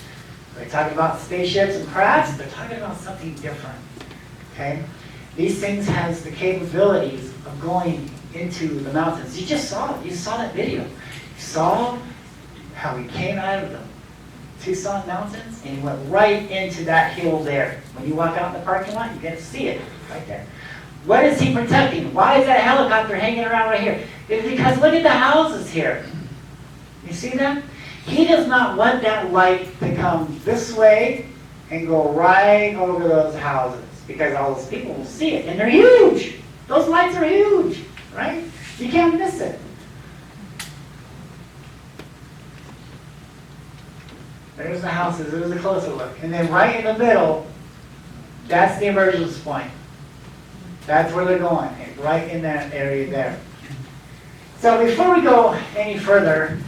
Speaker 4: They're talking about spaceships and crafts. They're talking about something different. Okay? These things has the capabilities of going into the mountains. You just saw it. You saw that video. You saw how he came out of the Tucson mountains and he went right into that hill there. When you walk out in the parking lot, you can see it right there. What is he protecting? Why is that helicopter hanging around right here? It's because look at the houses here. You see that? He does not want that light to come this way and go right over those houses because all those people will see it. And they're huge. Those lights are huge, right? You can't miss it. There's the houses. There's a closer look. And then right in the middle, that's the emergence point. That's where they're going, right in that area there. So before we go any further,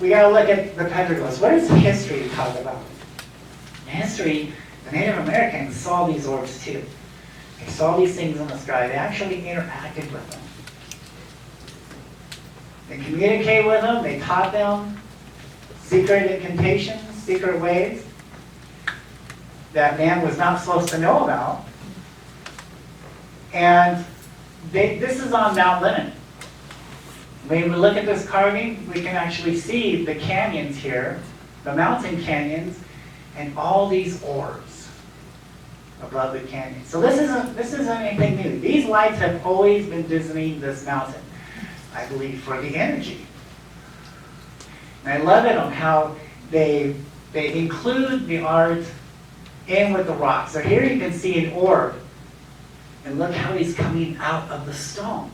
Speaker 4: we got to look at the petroglyphs. What does history talk about? In history, the Native Americans saw these orbs too. They saw these things in the sky. They actually interacted with them. They communicated with them. They taught them secret incantations, secret ways that man was not supposed to know about. And this is on Mount Lennon. When we look at this carving, we can actually see the canyons here, the mountain canyons, and all these orbs above the canyon. So this isn't anything new. These lights have always been visiting this mountain, I believe, for the energy. And I love it on how they include the art in with the rocks. So here you can see an orb, and look how he's coming out of the stone.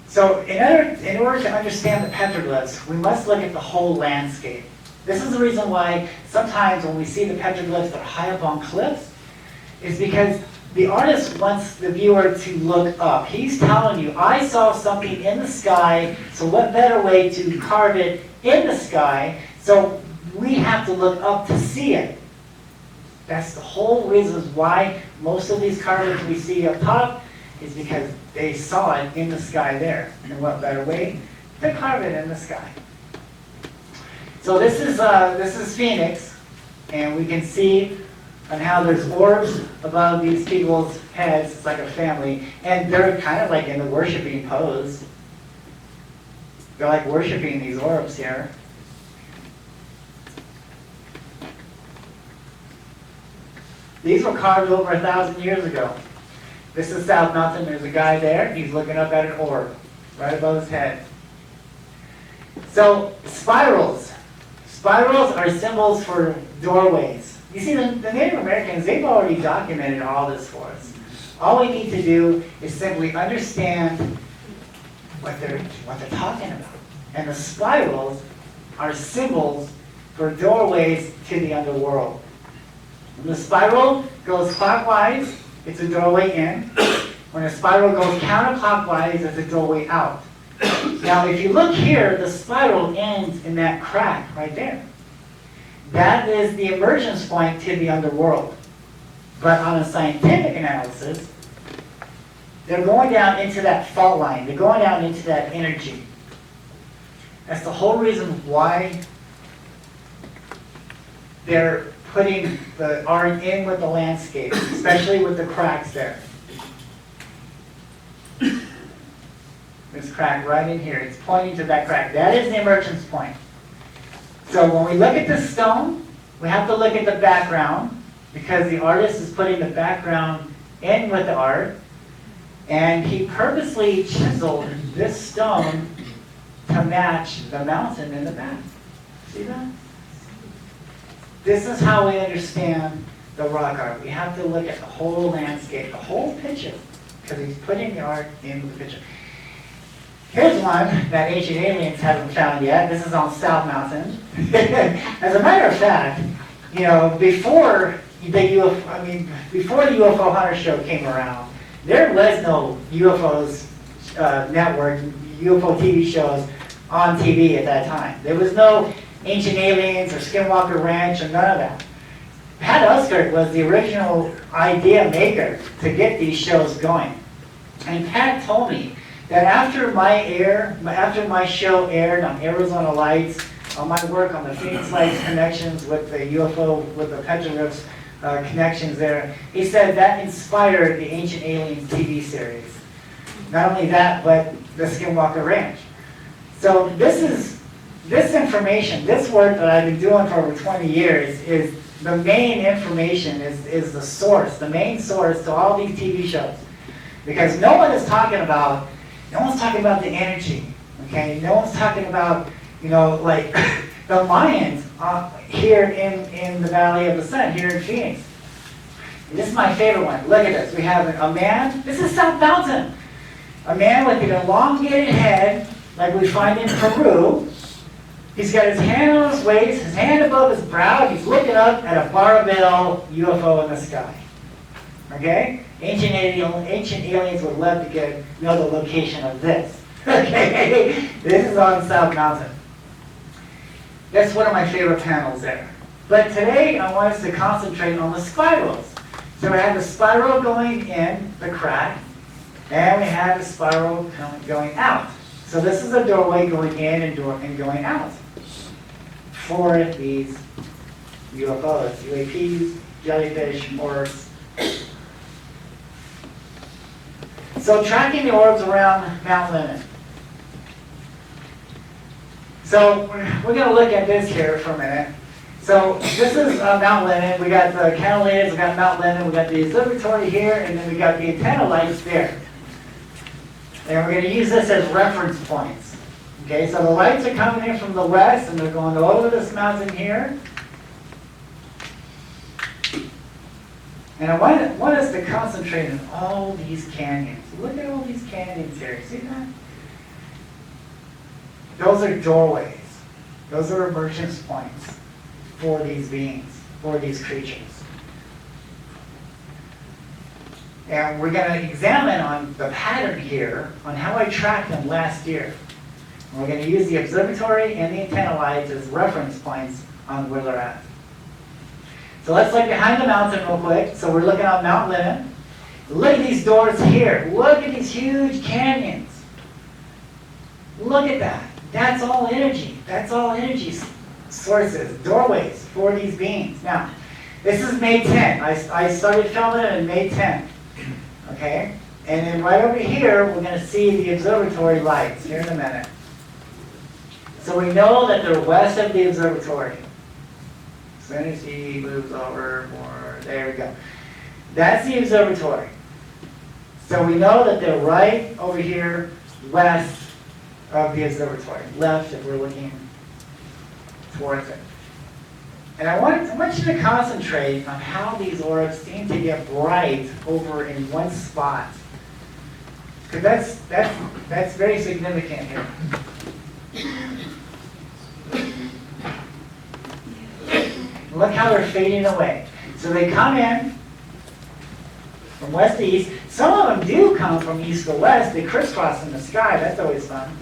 Speaker 4: So in order to understand the petroglyphs, we must look at the whole landscape. This is the reason why sometimes when we see the petroglyphs that are high up on cliffs, is because the artist wants the viewer to look up. He's telling you, I saw something in the sky, so what better way to carve it in the sky? So we have to look up to see it. That's the whole reason why most of these carvings we see up top is because they saw it in the sky there. And what better way to carve it in the sky? So this is Phoenix, and we can see on how there's orbs above these people's heads. It's like a family, and they're kind of like in the worshiping pose. They're like worshiping these orbs here. These were carved over 1,000 years ago. This is South Mountain. There's a guy there. He's looking up at an orb right above his head. So spirals. Spirals are symbols for doorways. You see, the Native Americans, they've already documented all this for us. All we need to do is simply understand what they're talking about. And the spirals are symbols for doorways to the underworld. When the spiral goes clockwise, it's a doorway in. When a spiral goes counterclockwise, it's a doorway out. Now, if you look here, the spiral ends in that crack right there. That is the emergence point to the underworld. But on a scientific analysis, they're going down into that fault line. They're going down into that energy. That's the whole reason why they're putting the art in with the landscape, especially with the cracks there. This crack right in here, it's pointing to that crack. That is the emergence point. So when we look at the stone, we have to look at the background, because the artist is putting the background in with the art, and he purposely chiseled this stone to match the mountain in the back. See that? This is how we understand the rock art. We have to look at the whole landscape, the whole picture, because he's putting the art in the picture. Here's one that ancient aliens haven't found yet. This is on South Mountain. As a matter of fact, you know, before the UFO Hunter show came around, there was no UFOs network, UFO TV shows on TV at that time. There was no Ancient Aliens or Skinwalker Ranch or none of that. Pat Uskert was the original idea maker to get these shows going. And Pat told me that after my show aired on Arizona Lights, on my work on the Phoenix Lights connections with the UFO, with the petroglyphs connections there, he said that inspired the Ancient Aliens TV series. Not only that, but the Skinwalker Ranch. So this information, this work that I've been doing for over 20 years is the main information, is the source, the main source to all these TV shows. Because no one's talking about the energy, okay? No one's talking about, you know, like the Mayans here in the Valley of the Sun, here in Phoenix. And this is my favorite one. Look at this. We have a man, this is South Mountain. A man with an elongated head, like we find in Peru. He's got his hand on his waist, his hand above his brow. He's looking up at a barbell UFO in the sky. Okay? Ancient aliens would love to know the location of this. Okay? This is on South Mountain. That's one of my favorite panels there. But today I want us to concentrate on the spirals. So we have the spiral going in, the crack, and we have the spiral going out. So this is a doorway going in and going out for these UFOs, UAPs, jellyfish, orbs. So tracking the orbs around Mount Lemmon. So we're going to look at this here for a minute. So this is Mount Lemmon. We got the Catalans, we got Mount Lemmon, we got the observatory here, and then we got the antenna lights there. And we're going to use this as reference points. Okay, so the lights are coming in from the west, and they're going over this mountain here. And I want us to concentrate on all these canyons. Look at all these canyons here. See that? Those are doorways. Those are emergence points for these beings, for these creatures. And we're going to examine on the pattern here on how I tracked them last year. And we're going to use the observatory and the antenna lights as reference points on where they're at. So let's look behind the mountain real quick. So we're looking at Mount Lemmon. Look at these doors here. Look at these huge canyons. Look at that. That's all energy. That's all energy sources, doorways for these beings. Now, this is May 10th. I started filming it on May 10th. Okay? And then right over here, we're going to see the observatory lights here in a minute. So we know that they're west of the observatory. As soon as he moves over more, there we go. That's the observatory. So we know that they're right over here west of the observatory. Left if we're looking towards it. And I want you to concentrate on how these orbs seem to get bright over in one spot. Because that's very significant here. Look how they're fading away. So they come in from west to east. Some of them do come from east to west. They crisscross in the sky. That's always fun.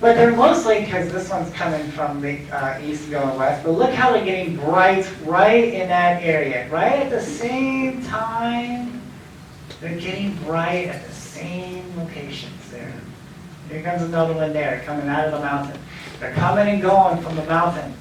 Speaker 4: But they're mostly, because this one's coming from the east going west, but look how they're getting bright right in that area. Right at the same time, they're getting bright at the same locations there. Here comes another one there, coming out of the mountain. They're coming and going from the mountain.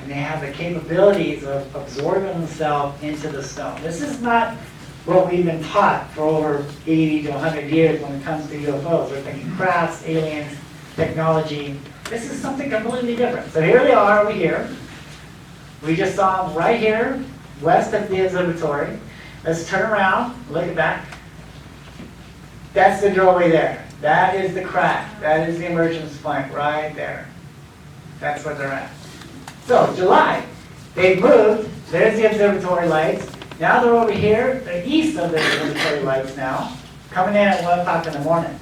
Speaker 4: And they have the capabilities of absorbing themselves into the stone. This is not what we've been taught for over 80 to 100 years when it comes to UFOs. We're thinking crafts, aliens, technology. This is something completely different. So here they are over here. We just saw them right here, west of the observatory. Let's turn around, look at that. That's the doorway there. That is the crack. That is the emergence point right there. That's where they're at. So, July, they've moved. There's the observatory lights. Now they're over here, they're east of the observatory lights now, coming in at 1 o'clock in the morning.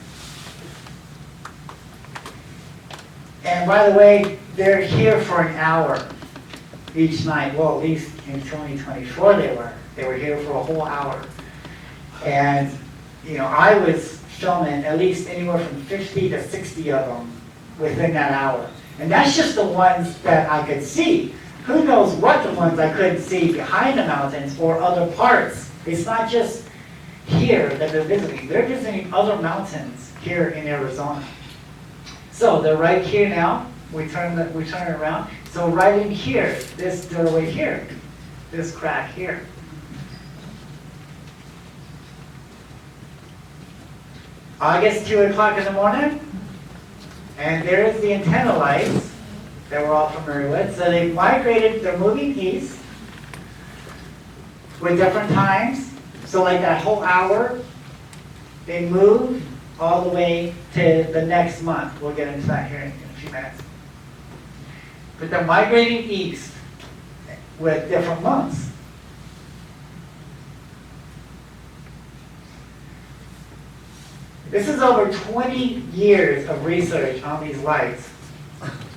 Speaker 4: And by the way, they're here for an hour each night. Well, at least in 2024 they were. They were here for a whole hour. And, you know, I was filming at least anywhere from 50 to 60 of them within that hour. And that's just the ones that I could see. Who knows what the ones I couldn't see behind the mountains or other parts. It's not just here that they're visiting. They're visiting other mountains here in Arizona. So they're right here now. We turn it around. So right in here, this doorway here, this crack here. August 2 o'clock in the morning. And there's the antenna lights that we're all familiar with. So they've migrated, they're moving east with different times. So like that whole hour, they move all the way to the next month. We'll get into that here in a few minutes. But they're migrating east with different months. This is over 20 years of research on these lights.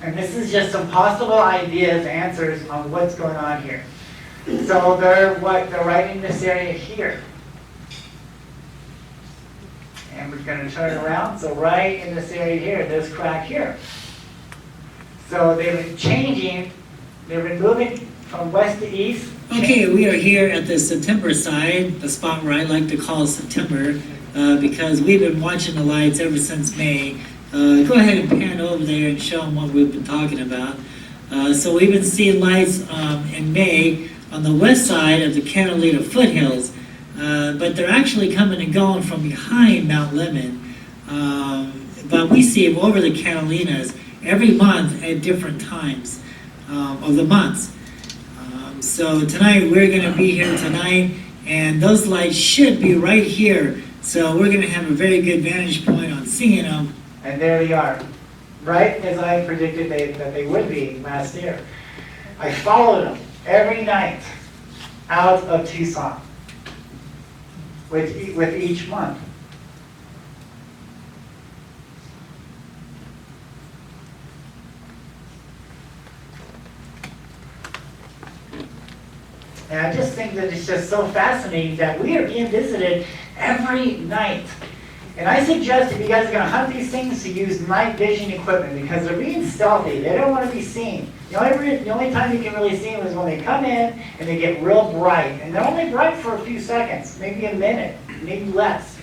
Speaker 4: And this is just some possible ideas, answers on what's going on here. So they're right in this area here. And we're going to turn it around. So right in this area here, there's crack here. So they've been changing, they've been moving from west to east.
Speaker 16: Okay, we are here at the September side, the spot where I like to call September. Because we've been watching the lights ever since May. Go ahead and pan over there and show them what we've been talking about. So we've been seeing lights in May on the west side of the Catalina foothills, but they're actually coming and going from behind Mount Lemmon. But we see them over the Catalinas every month at different times of the months. So tonight we're going to be here tonight, and those lights should be right here. So we're going to have a very good vantage point on seeing them.
Speaker 4: And there they are, right as I predicted that they would be last year. I followed them every night out of Tucson with each month. And I just think that it's just so fascinating that we are being visited every night. And I suggest if you guys are going to hunt these things to use night vision equipment because they're being stealthy. They don't want to be seen. The only time you can really see them is when they come in and they get real bright. And they're only bright for a few seconds, maybe a minute, maybe less.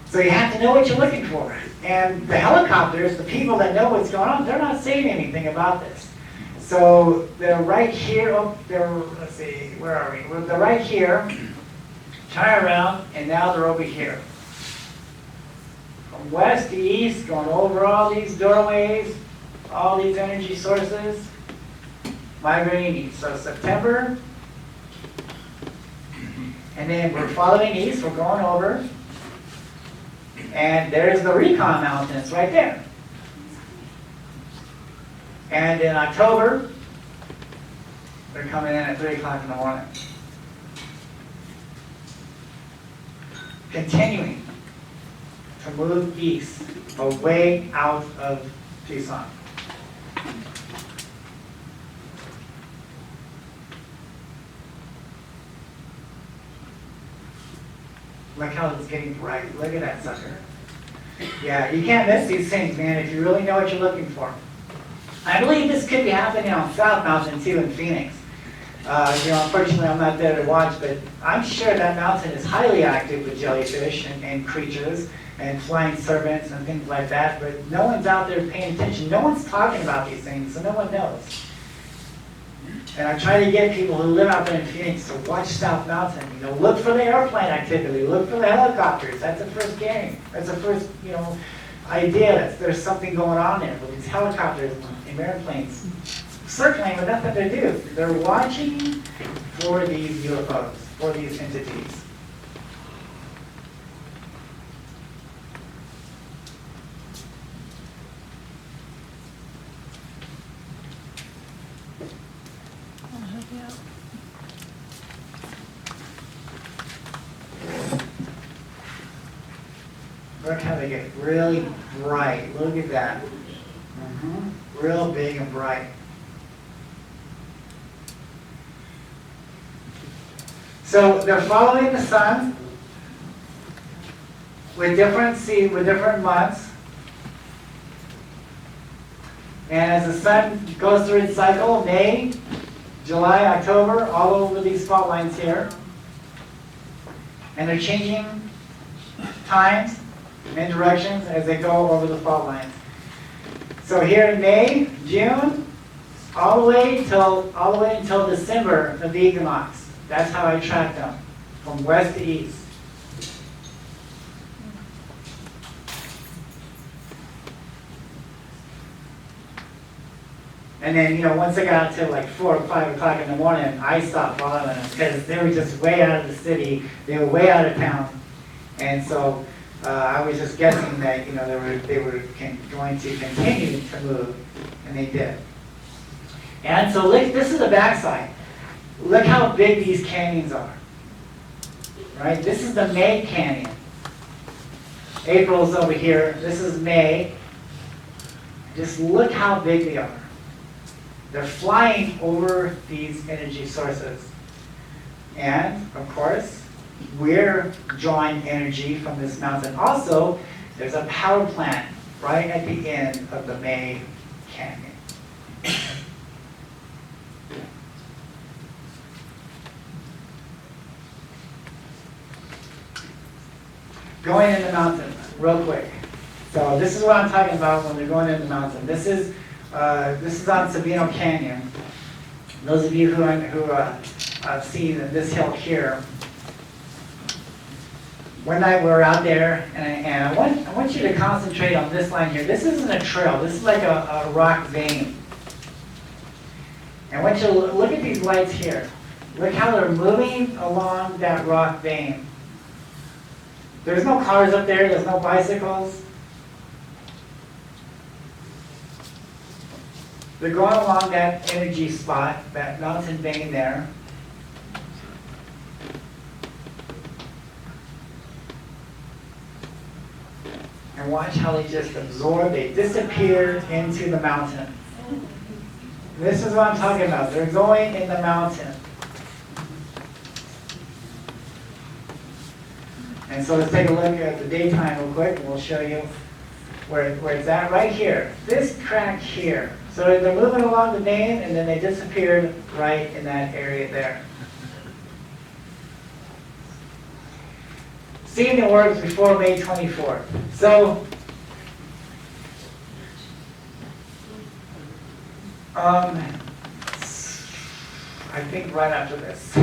Speaker 4: So you have to know what you're looking for. And the helicopters, the people that know what's going on, they're not saying anything about this. So they're right here. Oh, let's see, where are we? They're right here. Turn around, and now they're over here. From west to east, going over all these doorways, all these energy sources, migrating east. So September, And then we're following east, we're going over, and there's the Recon Mountains right there. And in October, they're coming in at 3 o'clock in the morning. Continuing to move east, away out of Tucson. Look how it's getting bright. Look at that sucker. Yeah, you can't miss these things, man, if you really know what you're looking for. I believe this could be happening on South Mountain, too, in Phoenix. Unfortunately, I'm not there to watch, but I'm sure that mountain is highly active with jellyfish and creatures and flying serpents and things like that, but no one's out there paying attention. No one's talking about these things, so no one knows. And I try to get people who live out there in Phoenix to watch South Mountain. Look for the airplane activity. Look for the helicopters. That's the first game. That's the first, idea that there's something going on there with these helicopters and airplanes circling with nothing to do. They're watching for these UFOs, for these entities. Look how they get really bright. Look at that. Real big and bright. So they're following the sun with different months. And as the sun goes through its cycle, May, July, October, all over these fault lines here. And they're changing times and directions as they go over the fault lines. So here in May, June, all the way until December of the equinox. That's how I track them, from west to east. And then, once I got to like 4 or 5 o'clock in the morning, I stopped following them because they were just way out of the city. They were way out of town. And so I was just guessing that, they were going to continue to move, and they did. And so this is the backside. Look how big these canyons are. Right? This is the May Canyon. April's over here. This is May. Just look how big they are. They're flying over these energy sources. And, of course, we're drawing energy from this mountain. Also, there's a power plant right at the end of the May Canyon. Going in the mountain, real quick. So this is what I'm talking about when they're going in the mountain. This is on Sabino Canyon. Those of you who have seen this hill here. One night we were out there, and I want you to concentrate on this line here. This isn't a trail. This is like a rock vein. And I want you to look at these lights here. Look how they're moving along that rock vein. There's no cars up there. There's no bicycles. They're going along that energy spot, that mountain vein there. And watch how they just absorb, they disappear into the mountain. This is what I'm talking about. They're going in the mountain. And so let's take a look at the daytime real quick, and we'll show you where it's at right here. This crack here. So they're moving along the vein, and then they disappeared right in that area there. Seeing the orbs before May 24th. So, I think right after this.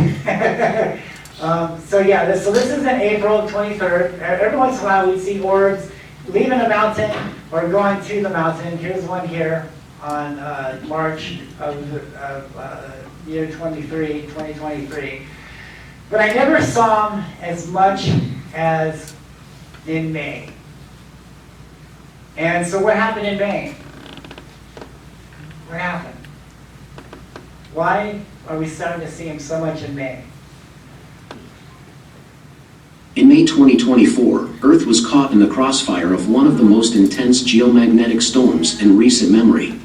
Speaker 4: So this is in April 23rd. Every once in a while we see orbs leaving the mountain or going to the mountain. Here's one here on March of year 2023. But I never saw them as much as in May. And so what happened in May? What happened? Why are we starting to see them so much in May?
Speaker 7: In May 2024, Earth was caught in the crossfire of one of the most intense geomagnetic storms in recent memory.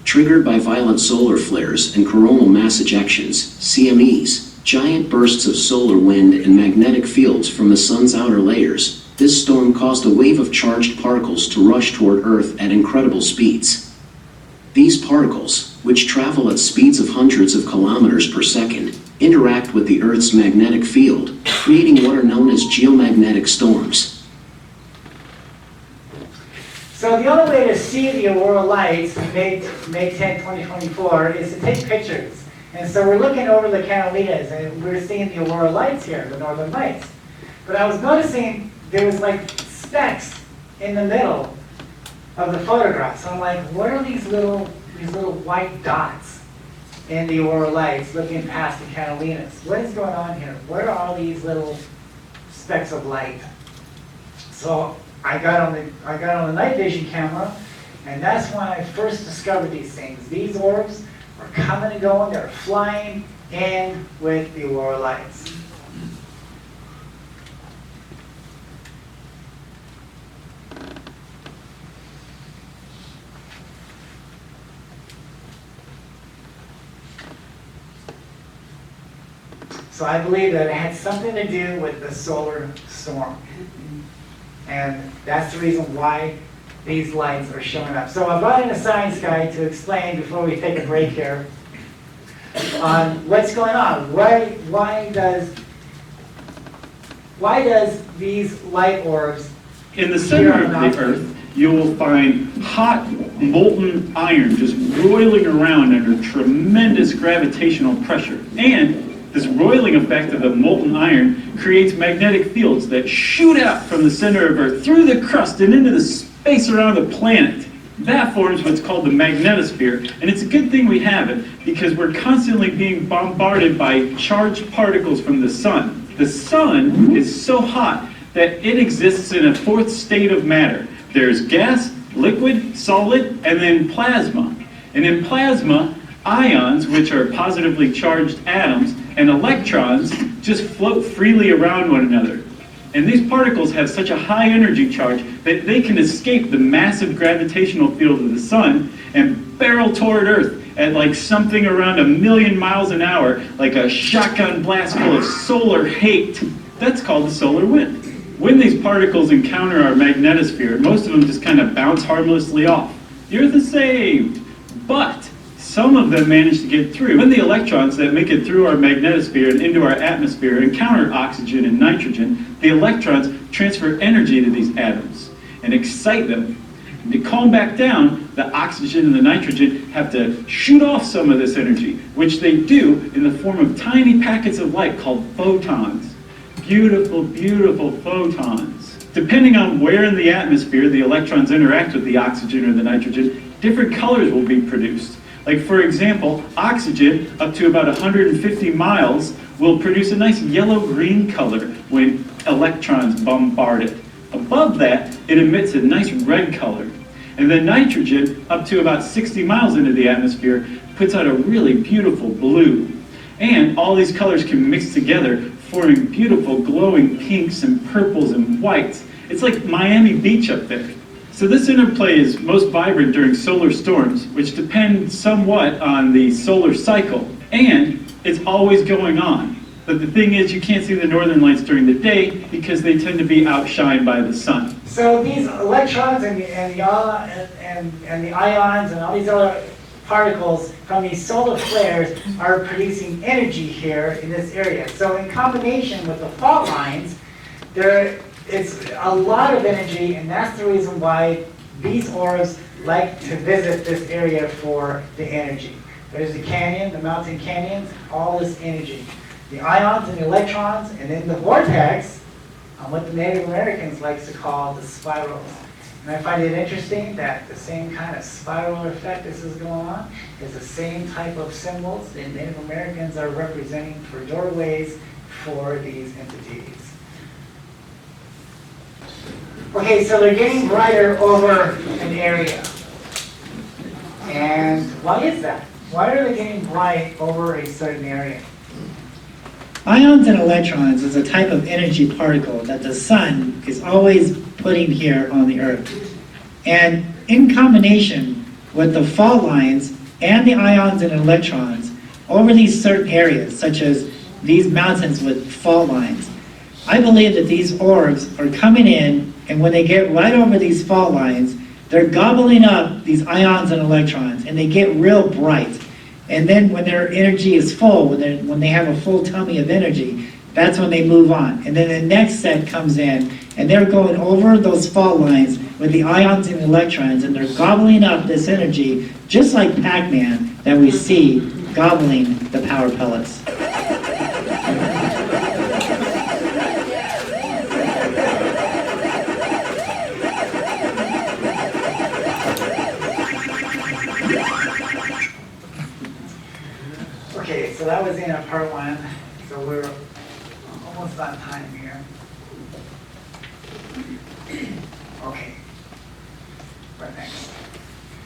Speaker 7: Triggered by violent solar flares and coronal mass ejections, CMEs, giant bursts of solar wind and magnetic fields from the sun's outer layers, this storm caused a wave of charged particles to rush toward Earth at incredible speeds. These particles, which travel at speeds of hundreds of kilometers per second, interact with the Earth's magnetic field, creating what are known as geomagnetic storms.
Speaker 4: So the only way to see the aurora lights, May 10, 2024, is to take pictures. And so we're looking over the Catalina's and we're seeing the aurora lights here, the northern lights. But I was noticing there was like specks in the middle of the photograph. So I'm like, what are these little white dots in the aurora lights looking past the Catalina's? What is going on here? What are all these little specks of light? So I got on the night vision camera, and that's when I first discovered these things. These orbs are coming and going, they're flying in with the aurora lights. So I believe that it had something to do with the solar storm. And that's the reason why these lights are showing up. So I brought in a science guy to explain before we take a break here on what's going on. Why does these light orbs
Speaker 17: in the center of the Earth, you will find hot, molten iron just roiling around under tremendous gravitational pressure. And this roiling effect of the molten iron creates magnetic fields that shoot out from the center of Earth through the crust and into the space around the planet. That forms what's called the magnetosphere, and it's a good thing we have it because we're constantly being bombarded by charged particles from the sun. The sun is so hot that it exists in a fourth state of matter. There's gas, liquid, solid, and then plasma. And in plasma, ions, which are positively charged atoms, and electrons just float freely around one another. And these particles have such a high energy charge that they can escape the massive gravitational field of the sun and barrel toward Earth at like something around 1,000,000 miles an hour, like a shotgun blast full of solar hate. That's called the solar wind. When these particles encounter our magnetosphere, most of them just kind of bounce harmlessly off. The Earth is saved, but some of them manage to get through. When the electrons that make it through our magnetosphere and into our atmosphere encounter oxygen and nitrogen, the electrons transfer energy to these atoms and excite them. And to calm back down, the oxygen and the nitrogen have to shoot off some of this energy, which they do in the form of tiny packets of light called photons. Beautiful, beautiful photons. Depending on where in the atmosphere the electrons interact with the oxygen or the nitrogen, different colors will be produced. Like for example, oxygen up to about 150 miles will produce a nice yellow-green color when electrons bombard it. Above that, it emits a nice red color. And then nitrogen up to about 60 miles into the atmosphere puts out a really beautiful blue. And all these colors can mix together, forming beautiful glowing pinks and purples and whites. It's like Miami Beach up there. So this interplay is most vibrant during solar storms, which depend somewhat on the solar cycle, and it's always going on. But the thing is, you can't see the northern lights during the day because they tend to be outshined by the sun.
Speaker 4: So these electrons and the ions and all these other particles from these solar flares are producing energy here in this area. So in combination with the fault lines, it's a lot of energy, and that's the reason why these orbs like to visit this area for the energy. There's the canyon, the mountain canyons, all this energy. The ions and the electrons, and then the vortex, what the Native Americans like to call the spirals. And I find it interesting that the same kind of spiral effect this is going on is the same type of symbols that Native Americans are representing for doorways for these entities. Okay, so they're getting brighter over an area. And why is that? Why are they getting bright over a certain area?
Speaker 16: Ions and electrons is a type of energy particle that the sun is always putting here on the Earth. And in combination with the fault lines and the ions and electrons over these certain areas, such as these mountains with fault lines, I believe that these orbs are coming in, and when they get right over these fault lines, they're gobbling up these ions and electrons, and they get real bright. And then when their energy is full, when they have a full tummy of energy, that's when they move on. And then the next set comes in, and they're going over those fault lines with the ions and electrons, and they're gobbling up this energy, just like Pac-Man that we see gobbling the power pellets.
Speaker 4: Okay, so that was the end of part one. So we're almost on time here. Okay, what next?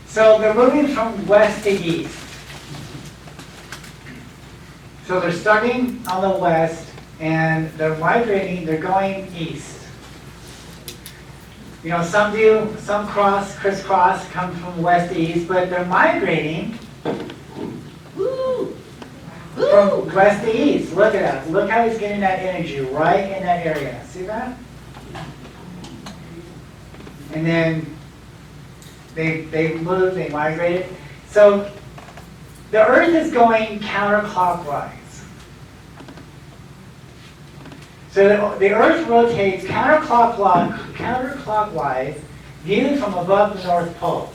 Speaker 4: So they're moving from west to east. So they're starting on the west and they're migrating, they're going east. You know, some crisscross, come from west to east, but they're migrating from west to east. Look at that. Look how he's getting that energy right in that area. See that? And then they moved, they migrated. So the Earth is going counterclockwise. So the Earth rotates counterclockwise, viewed from above the North Pole.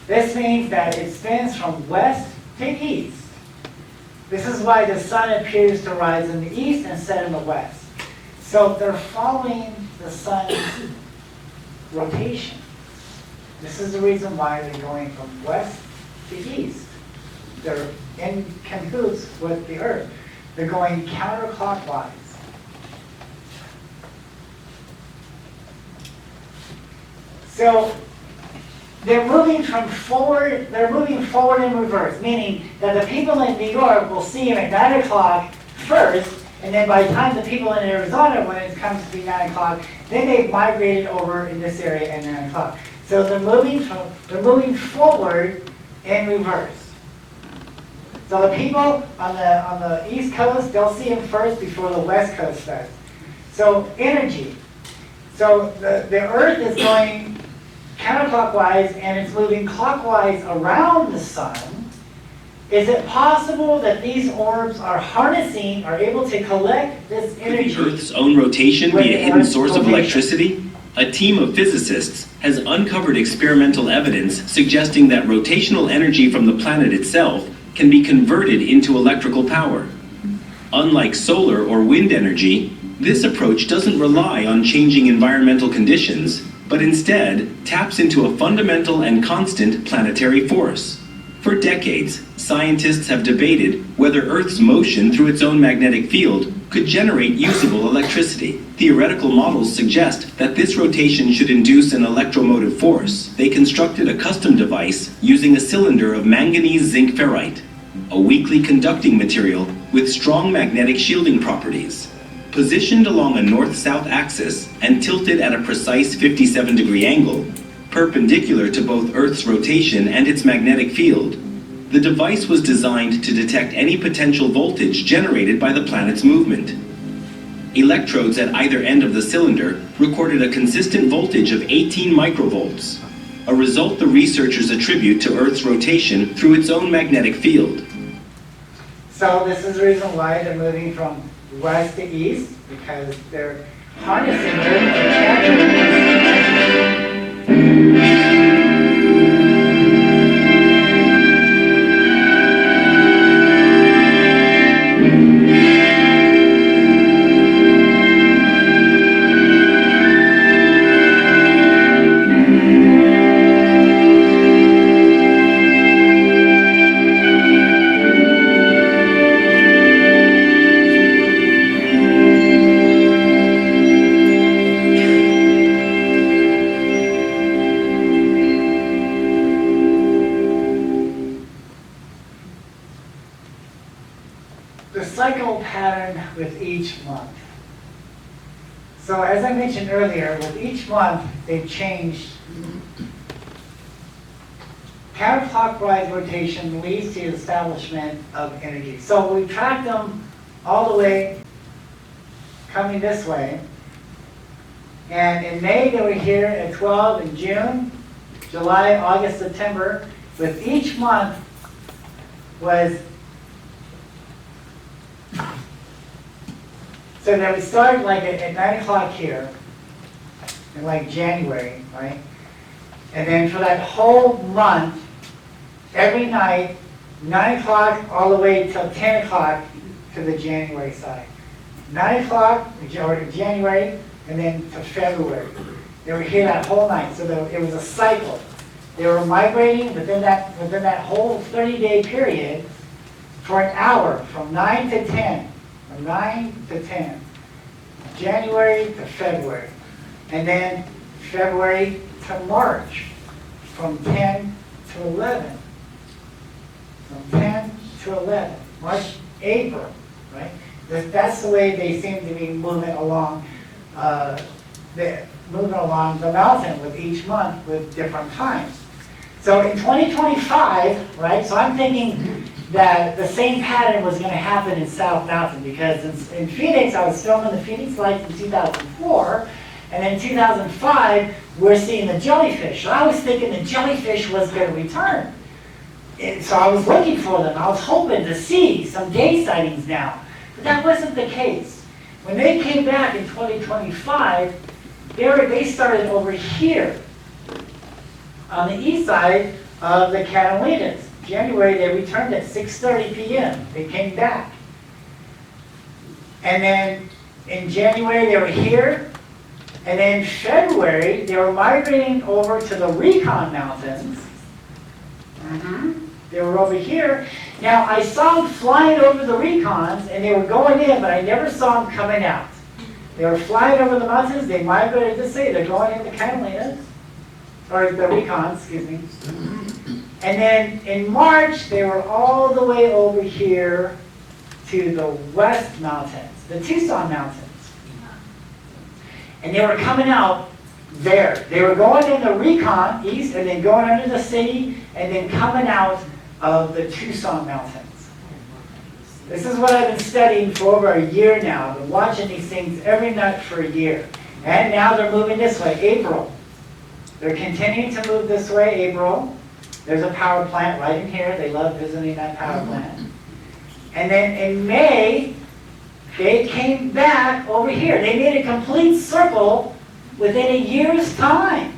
Speaker 4: This means that it spins from west to east. This is why the sun appears to rise in the east instead of the west. So they're following the sun's rotation. This is the reason why they're going from west to east. They're in cahoots with the Earth. They're going counterclockwise. So they're moving forward and reverse, meaning that the people in New York will see him at 9 o'clock first, and then by the time the people in Arizona, when it comes to be 9 o'clock, then they've migrated over in this area at 9 o'clock. So they're moving forward and reverse. So the people on the East Coast, they'll see him first before the West Coast does. So energy. So the Earth is going counterclockwise and it's moving clockwise around the sun. Is it possible that these orbs are able to collect this energy?
Speaker 18: Could the Earth's own rotation be a hidden source of electricity? A team of physicists has uncovered experimental evidence suggesting that rotational energy from the planet itself can be converted into electrical power. Unlike solar or wind energy, this approach doesn't rely on changing environmental conditions, but instead taps into a fundamental and constant planetary force. For decades, scientists have debated whether Earth's motion through its own magnetic field could generate usable electricity. Theoretical models suggest that this rotation should induce an electromotive force. They constructed a custom device using a cylinder of manganese zinc ferrite, a weakly conducting material with strong magnetic shielding properties. Positioned along a north-south axis and tilted at a precise 57-degree angle, perpendicular to both Earth's rotation and its magnetic field, the device was designed to detect any potential voltage generated by the planet's movement. Electrodes at either end of the cylinder recorded a consistent voltage of 18 microvolts, a result the researchers attribute to Earth's rotation through its own magnetic field.
Speaker 4: So this is the reason why they're moving from west to east, because they're harnessing Earth to capture cycle pattern with each month. So as I mentioned earlier, with each month, they've changed. Counterclockwise rotation leads to the establishment of energy. So we tracked them all the way coming this way. And in May, they were here at 12, in June, July, August, September, with each month was, so that we started like at 9 o'clock here, in like January, right? And then for that whole month, every night, 9 o'clock all the way till 10 o'clock to the January side. 9 o'clock, January, and then to February. They were here that whole night, so it was a cycle. They were migrating within that whole 30-day period for an hour, from 9 to 10, from 9 to 10, January to February, and then February to March, from 10 to 11, from 10 to 11, March, April, right? That's the way they seem to be moving along the mountain with each month with different times. So in 2025, right, so I'm thinking that the same pattern was going to happen in South Mountain, because in Phoenix, I was filming the Phoenix lights in 2004, and in 2005, we're seeing the jellyfish. So I was thinking the jellyfish was going to return. And so I was looking for them. I was hoping to see some day sightings now. But that wasn't the case. When they came back in 2025, they started over here on the east side of the Catalinas. January, they returned at 6:30 p.m. They came back. And then in January, they were here. And then February, they were migrating over to the Recon Mountains. They were over here. Now, I saw them flying over the Recons, and they were going in, but I never saw them coming out. They were flying over the mountains. They migrated this way. They're going into Catalinas, or the Recons, excuse me. And then in March, they were all the way over here to the West Mountains, the Tucson Mountains. And they were coming out there. They were going in the Recon, east, and then going under the city, and then coming out of the Tucson Mountains. This is what I've been studying for over a year now. I've been watching these things every night for a year. And now they're moving this way, April. They're continuing to move this way, April. There's a power plant right in here. They love visiting that power plant. And then in May, they came back over here. They made a complete circle within a year's time.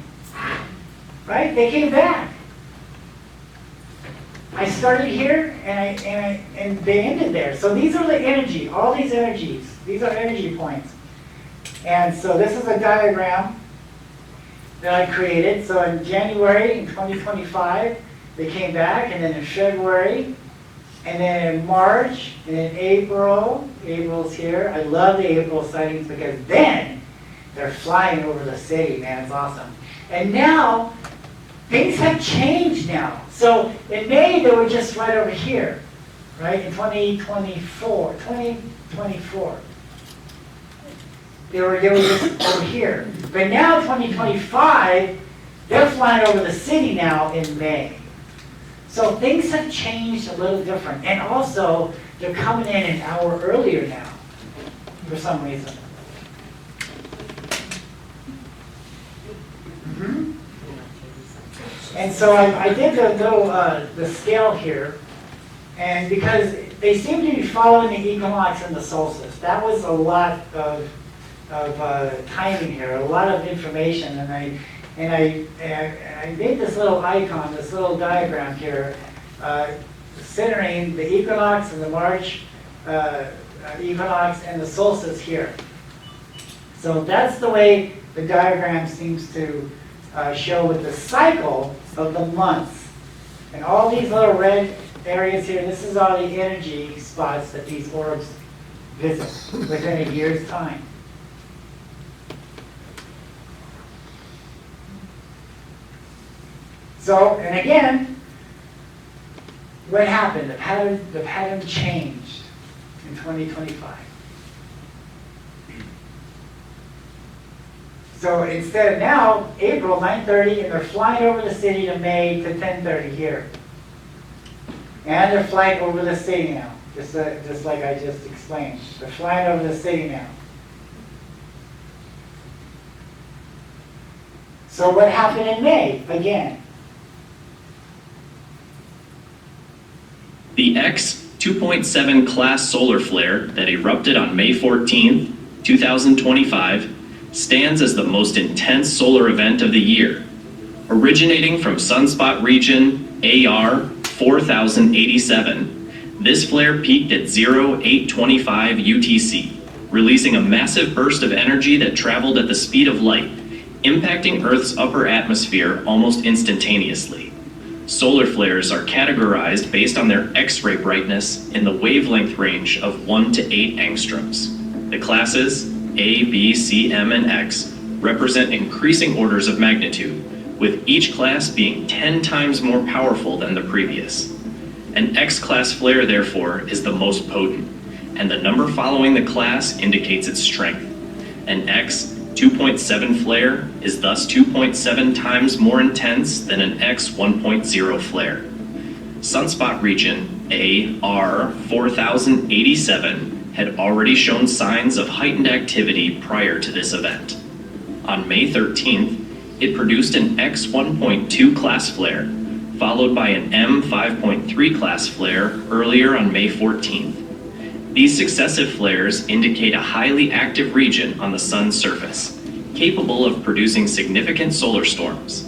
Speaker 4: Right? They came back. I started here, and they ended there. So these are the energy, all these energies. These are energy points. And so this is a diagram that I created. So in January in 2025, they came back, and then in February, and then in March, and in April. April's here. I love the April sightings because then they're flying over the city, man. It's awesome. And now, things have changed now. So in May, they were just right over here, right? In 2024. They were just over here. But now, 2025, they're flying over the city now in May. So things have changed a little different. And also, they're coming in an hour earlier now, for some reason. And so I did the scale here, and because they seem to be following the equinox and the solstice. That was a lot of timing here, a lot of information, and I made this little icon, this little diagram here, centering the equinox and the March equinox and the solstice here. So that's the way the diagram seems to show with the cycle of the months. And all these little red areas here, this is all the energy spots that these orbs visit within a year's time. So, and again, what happened? The pattern changed. in 2025. So instead of now, April 9:30, and they're flying over the city to May to 10:30 here. And they're flying over the city now, just like I just explained. They're flying over the city now. So what happened in May, again?
Speaker 19: The X 2.7 class solar flare that erupted on May 14, 2025, stands as the most intense solar event of the year, originating from sunspot region AR 4087. This flare peaked at 0825 UTC, releasing a massive burst of energy that traveled at the speed of light, impacting Earth's upper atmosphere almost instantaneously. Solar flares are categorized based on their X-ray brightness in the wavelength range of 1 to 8 angstroms. The classes A, B, C, M, and X represent increasing orders of magnitude, with each class being 10 times more powerful than the previous. An X-class flare, therefore, is the most potent, and the number following the class indicates its strength. An X 2.7 flare is thus 2.7 times more intense than an X 1.0 flare. Sunspot region AR 4087 had already shown signs of heightened activity prior to this event. On May 13th, it produced an X 1.2 class flare, followed by an M 5.3 class flare earlier on May 14th. These successive flares indicate a highly active region on the sun's surface, capable of producing significant solar storms.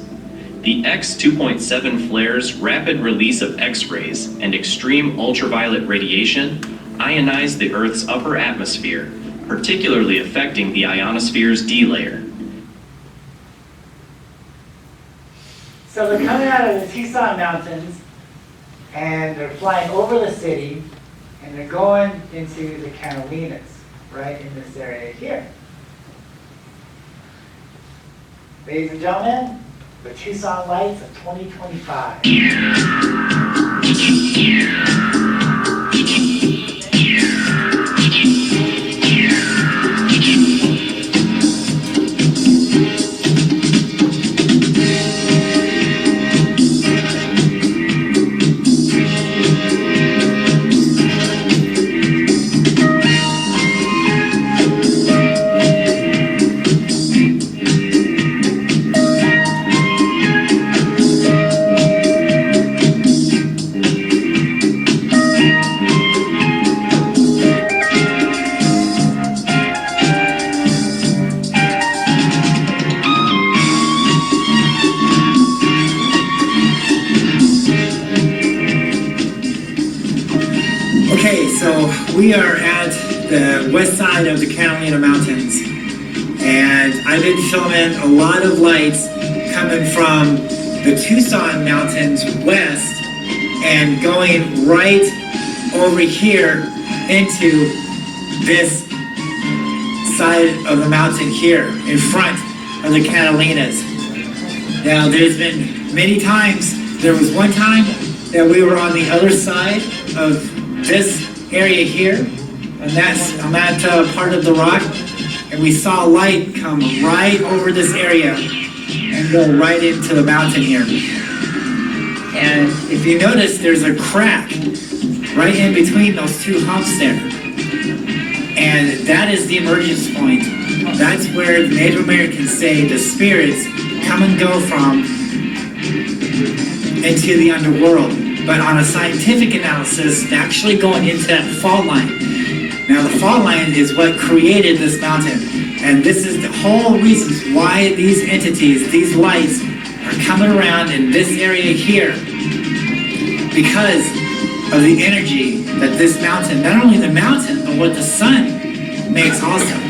Speaker 19: The X 2.7 flare's rapid release of X-rays and extreme ultraviolet radiation ionize the Earth's upper atmosphere, particularly affecting the ionosphere's D layer.
Speaker 4: So they're coming out of the Tucson mountains, and they're flying over the city, and they're going into the Catalinas, right in this area here. Ladies and gentlemen, the Tucson lights of 2025. We are at the west side of the Catalina Mountains, and I've been filming a lot of lights coming from the Tucson Mountains west and going right over here into this side of the mountain here in front of the Catalinas. Now there's been many times, there was one time that we were on the other side of this area here, and that's on that part of the rock, and we saw light come right over this area and go right into the mountain here. And if you notice, there's a crack right in between those two humps there, and that is the emergence point. That's where the Native Americans say the spirits come and go from into the underworld. But on a scientific analysis, they're actually going into that fault line. Now the fault line is what created this mountain. And this is the whole reason why these entities, these lights, are coming around in this area here. Because of the energy that this mountain, not only the mountain, but what the sun makes also.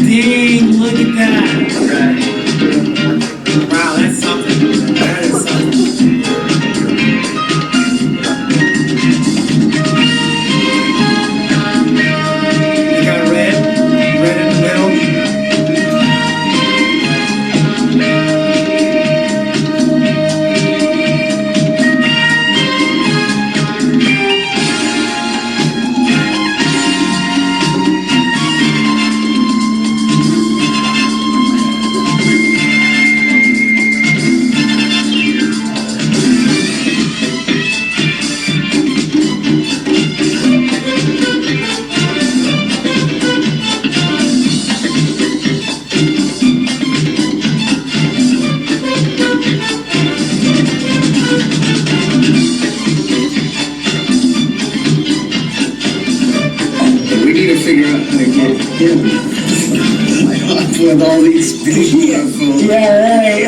Speaker 16: Dang, look at that. Wow, that's something. That is something. They got red in the middle.
Speaker 5: We need to figure out how to get him up with all these big UFOs.
Speaker 16: Yeah, right.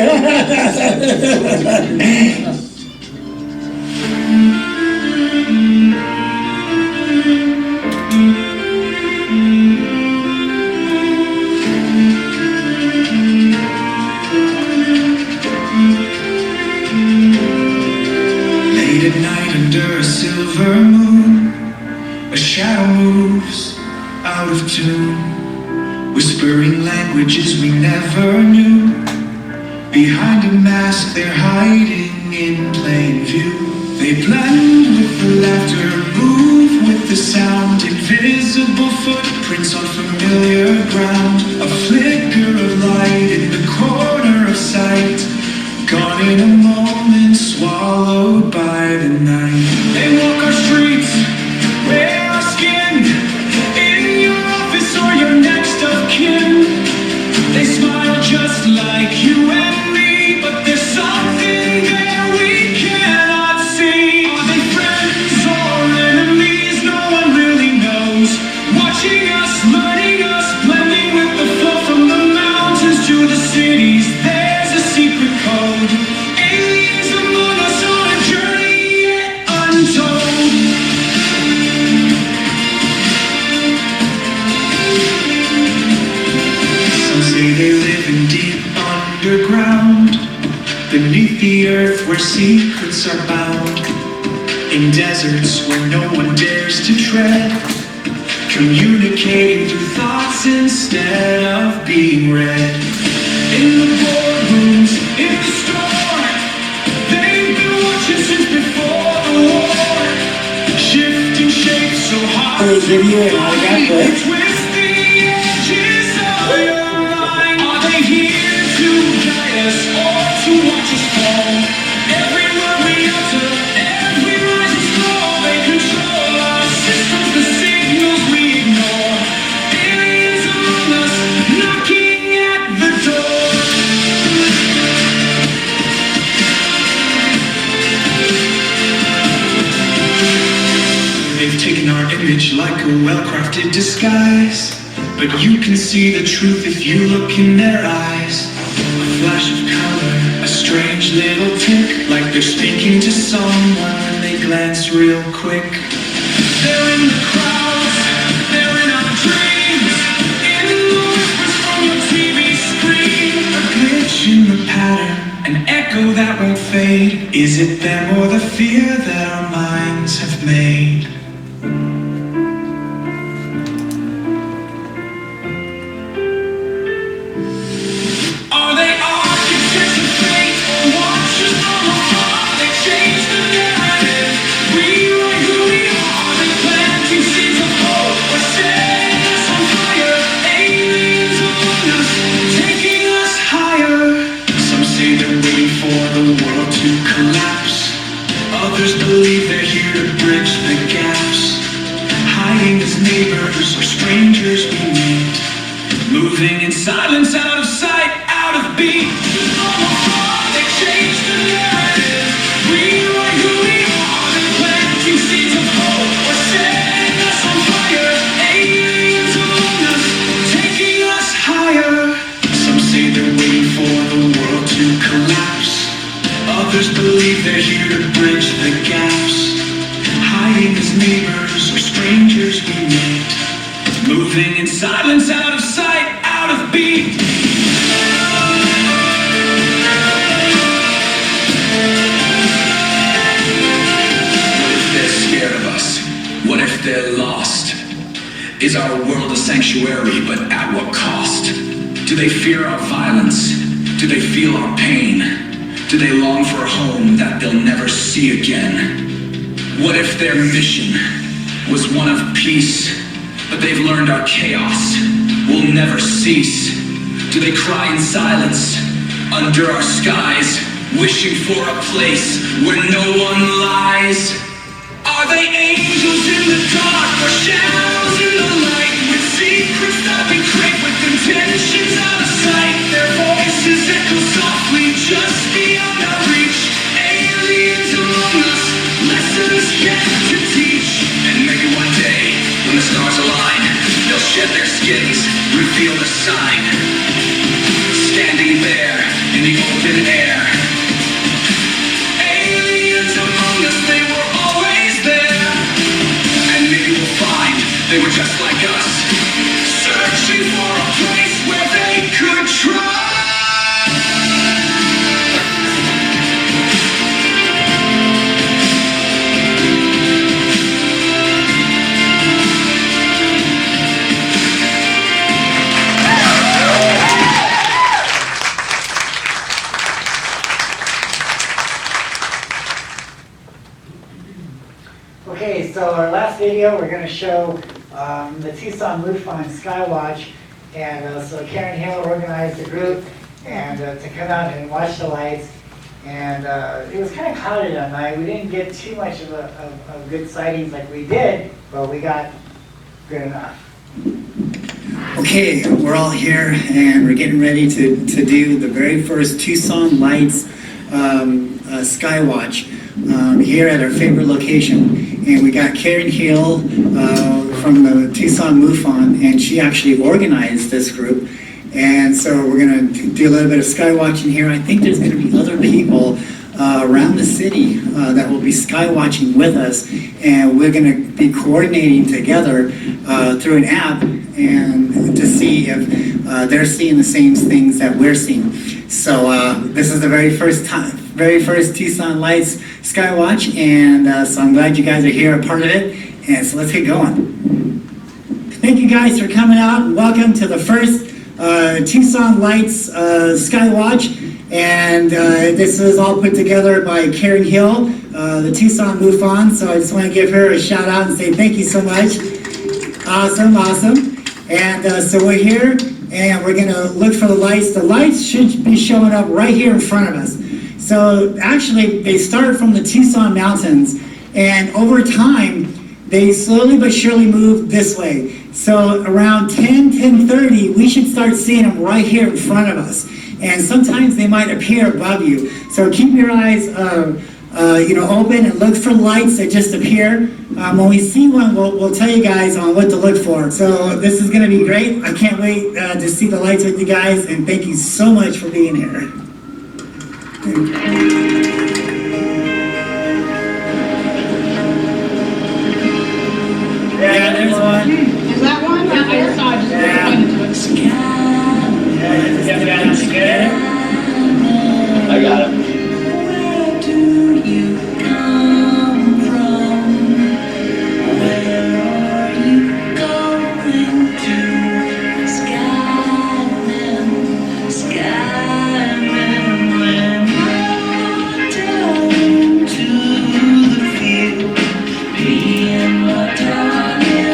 Speaker 5: Late at night under a silver moon, a shadow moves out of tune, whispering languages we never knew. Behind a mask they're hiding in plain view. They blend with the laughter, move with the sound. Invisible footprints on familiar ground. A flicker of light in the corner of sight. Gone in a moment, swallowed by the night. They walk our streets, wear our skin. In your office or your next of kin. They smile just like you and me, but there's something there we cannot see. Are they friends or enemies? No one really knows. Watching us, learning us, blending with the flow from the mountains to the cities. There's a secret code. Aliens among us on a journey yet untold. Some say they live in deep underground, beneath the earth where secrets are bound. In deserts where no one dares to tread, communicating through thoughts instead of being read. In the boardrooms, in the store, they've been watching since before the war. Shifting shapes so hard to twist the edges of your mind. Are they here to guide us or to watch us fall? Every word we utter, every rise and fall, they control our systems, the signals we ignore. Aliens among us, knocking at the door. They've taken our image like a well-crafted disguise, but you can see the truth if you look in their eyes. A flash of color, a strange little tick, like they're speaking to someone when they glance real quick. They're in the crowds, they're in our dreams, in the whispers from your TV screen. A glitch in the pattern, an echo that won't fade. Is it them or the fear that our minds have made? Are they architects of fate or watchers from afar? They change the narrative, rewrite who we are. They planting seeds of hope or setting us on fire. Aliens among us, taking us higher. Some say they're waiting for the world to collapse. Others believe they're here to bridge the gaps. Hiding as neighbors or strangers we meet. Moving in silence, out of sight, out of beat. From afar, they change the narrative, rewrite who we are. They're planting seeds of hope or setting us on fire. Aliens among us, taking us higher. Some say they're waiting for the world to collapse. Others believe they're here to bridge the gaps. Hiding as neighbors or strangers we meet. moving in silence, out of sight, out of beat. What if they're scared of us? What if they're lost? Is our world a sanctuary, but at what cost? Do they fear our violence? Do they feel our pain? Do they long for a home that they'll never see again? What if their mission was one of peace, but they've learned our chaos will never cease? Do they cry in silence under our skies, wishing for a place where no one lies? Are they angels in the dark or shadows in the light, with secrets that we crave, with intentions out of sight? Their voices echo softly just beyond our reach. Aliens among us, lessons yet to teach. And maybe one day, when the stars align, they'll shed their skins, reveal the sign. Standing there in the open air. Aliens among us, they were always there. And maybe we'll find they were just like us, searching for a place where they could try.
Speaker 4: Okay, so our last video, we're going to show the Tucson MUFON Skywatch. And so Karen Hill organized a group and to come out and watch the lights. And it was kind of cloudy that night. We didn't get too much of good sightings like we did, but we got good enough.
Speaker 20: Okay, we're all here and we're getting ready to do the very first Tucson Lights Skywatch here at our favorite location. And we got Karen Hill from the Tucson MUFON, and she actually organized this group. And so we're going to do a little bit of sky watching here. I think there's going to be other people around the city that will be sky watching with us, and we're going to be coordinating together through an app and to see if they're seeing the same things that we're seeing. So this is the very first Tucson Lights Skywatch, and so I'm glad you guys are here, a part of it, and so let's get going. Thank you guys for coming out, and welcome to the first Tucson Lights Skywatch, and this was all put together by Karen Hill, the Tucson MUFON, so I just want to give her a shout out and say thank you so much. Awesome, awesome. And so we're here, and we're going to look for the lights. The lights should be showing up right here in front of us. So actually, they start from the Tucson mountains, and over time, they slowly but surely move this way. So around 10:30, we should start seeing them right here in front of us. And sometimes they might appear above you. So keep your eyes open and look for lights that just appear. When we see one, we'll tell you guys on what to look for. So this is going to be great. I can't wait to see the lights with you guys, and thank you so much for being here.
Speaker 4: Yeah, there's one.
Speaker 1: Is that one? Yeah, I saw it. Just pointed to it.
Speaker 9: I got it.
Speaker 5: Where do you come from? Where are you going to? Skyman, when you're down to the field, me and my darling.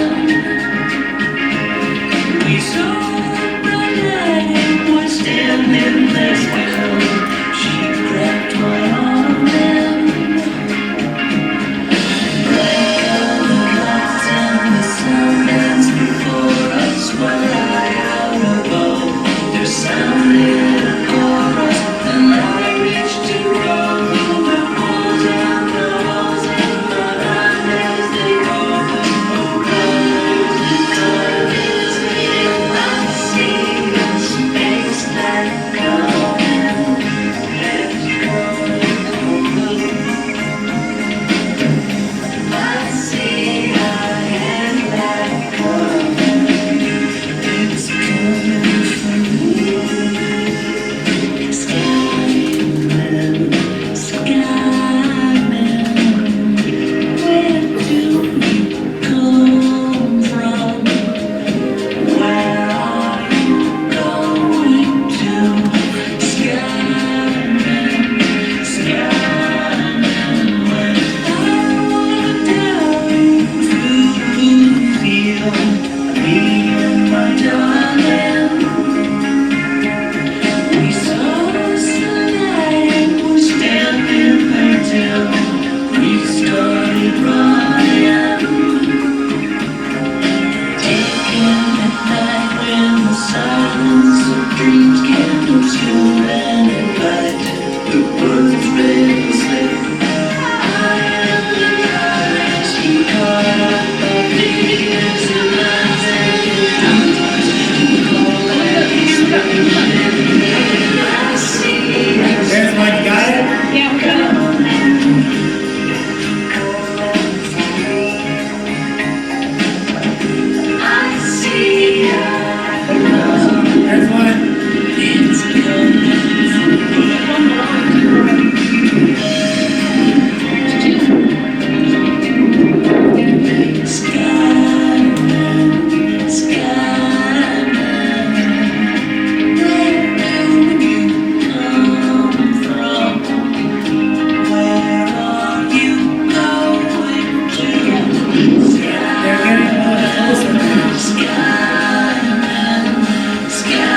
Speaker 5: streams can obscure and invite the birds red and slip. I am the goddess who caught up of the years and lies and hypnotized to call that expression. I see us.
Speaker 20: There's one, you got it?
Speaker 2: Yeah, we got it.
Speaker 5: I see us.
Speaker 20: There's one.
Speaker 5: It's coming from Skyman, Skyman, where do you come from? Where are you going to?
Speaker 20: They're getting a little closer now.
Speaker 5: Skyman, Skyman,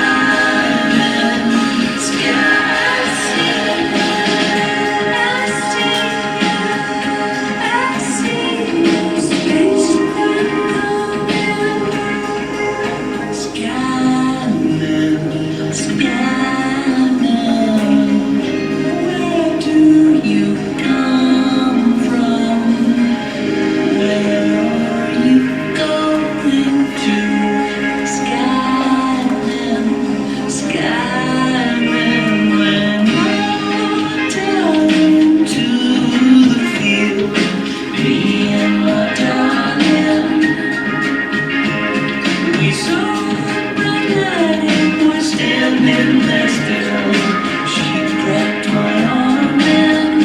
Speaker 5: where do you come from? Where are you going to? Skyman, Skyman, when you're down into the field, me and my darling, we saw the bright light and we're standing there still. She grabbed my arm and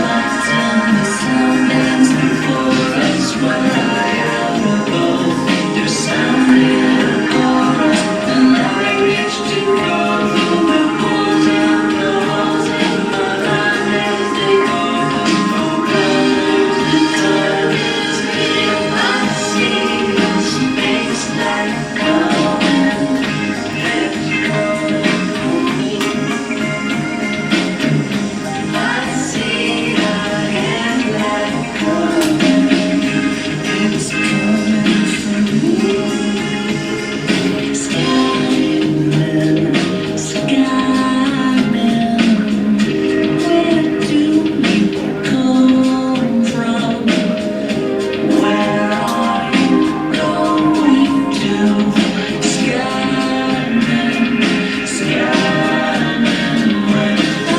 Speaker 5: lights and the sound dance before us were high out above. There's sound in a chorus, and I reach to go through the pulls and the holes in my mind as they go through colors. The time is here. I see a space light coming. It's coming for me. I see a headlight coming. It's coming for me. Skyman, Skyman, where do you come from? Where are you going to? Skyman, Skyman, when I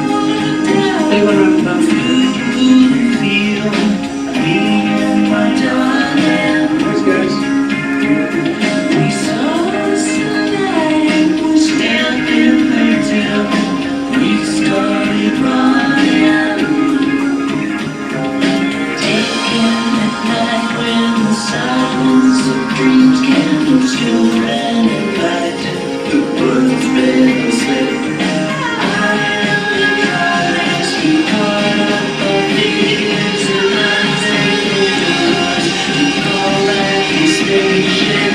Speaker 5: wanna down through the field, me and my darling.
Speaker 20: Thanks, guys.
Speaker 5: We saw the sunlight and we're standing there till we started running. Taken at night when the silence of dreams can obscure and invite the birds red and slip. I am the goddess who caught up of the years and lies and doors to call that extinction.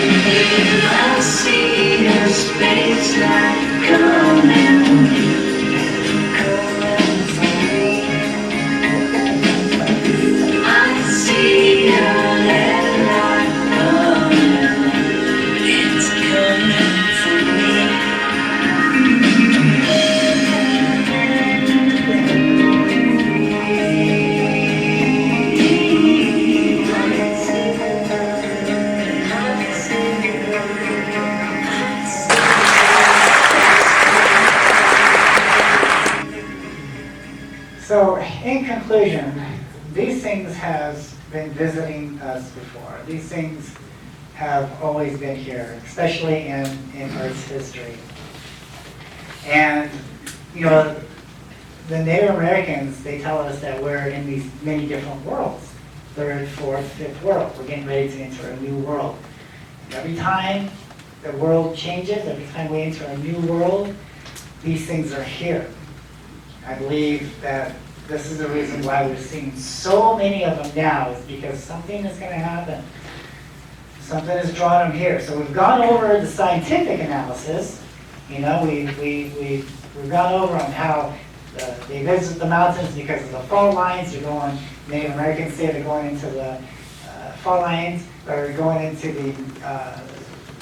Speaker 5: I see a space light coming. I see a headlight coming. It's coming for me.
Speaker 4: So, in conclusion, these things have been visiting us before. These things have always been here, especially in Earth's history. And, you know, the Native Americans, they tell us that we're in these many different worlds. Third, fourth, fifth world. We're getting ready to enter a new world. Every time the world changes, every time we enter a new world, these things are here. I believe that this is the reason why we're seeing so many of them now, is because something is going to happen. Something has drawn them here. So we've gone over the scientific analysis. You know, we've gone over on how they visit the mountains because of the fault lines. They're going, Native Americans say they're going into the fault lines are going into the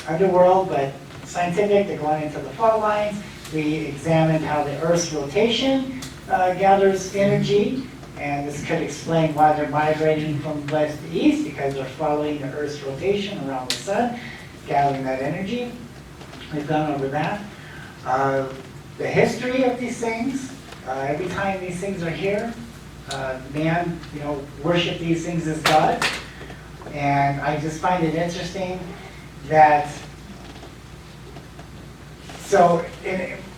Speaker 4: underworld, but scientific, they're going into the fault lines. We examined how the Earth's rotation gathers energy, and this could explain why they're migrating from west to east, because they're following the Earth's rotation around the sun, gathering that energy. We've gone over that. The history of these things, every time these things are here, man, worship these things as gods. And I just find it interesting that,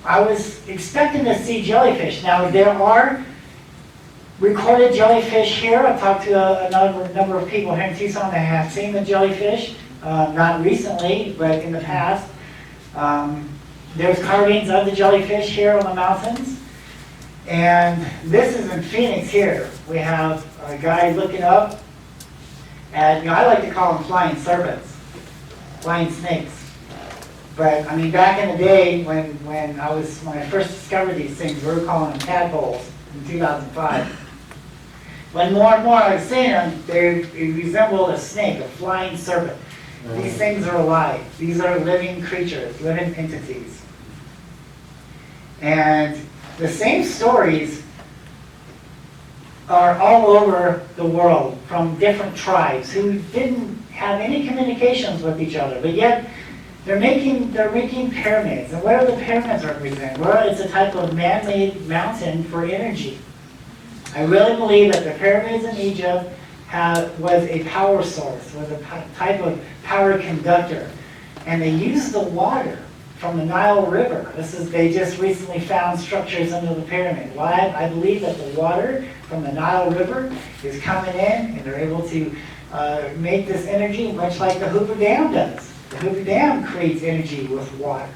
Speaker 4: I was expecting to see jellyfish. Now, there are recorded jellyfish here. I've talked to a number of people here in Tucson that have seen the jellyfish, not recently, but in the past. There's carvings of the jellyfish here on the mountains. And this is in Phoenix here. We have a guy looking up at, I like to call them flying serpents, flying snakes. But I mean, back in the day when I first discovered these things, we were calling them tadpoles in 2005. When more and more I was seeing them, they resembled a snake, a flying serpent. These things are alive. These are living creatures, living entities. And the same stories are all over the world from different tribes who didn't have any communications with each other, but yet they're making pyramids. And what do the pyramids represent? Well, it's a type of man-made mountain for energy. I really believe that the pyramids in Egypt was a power source, was a type of power conductor. And they used the water from the Nile River. They just recently found structures under the pyramid. Why? I believe that the water from the Nile River is coming in, and they're able to make this energy much like the Hoover Dam does. The Hoover Dam creates energy with water.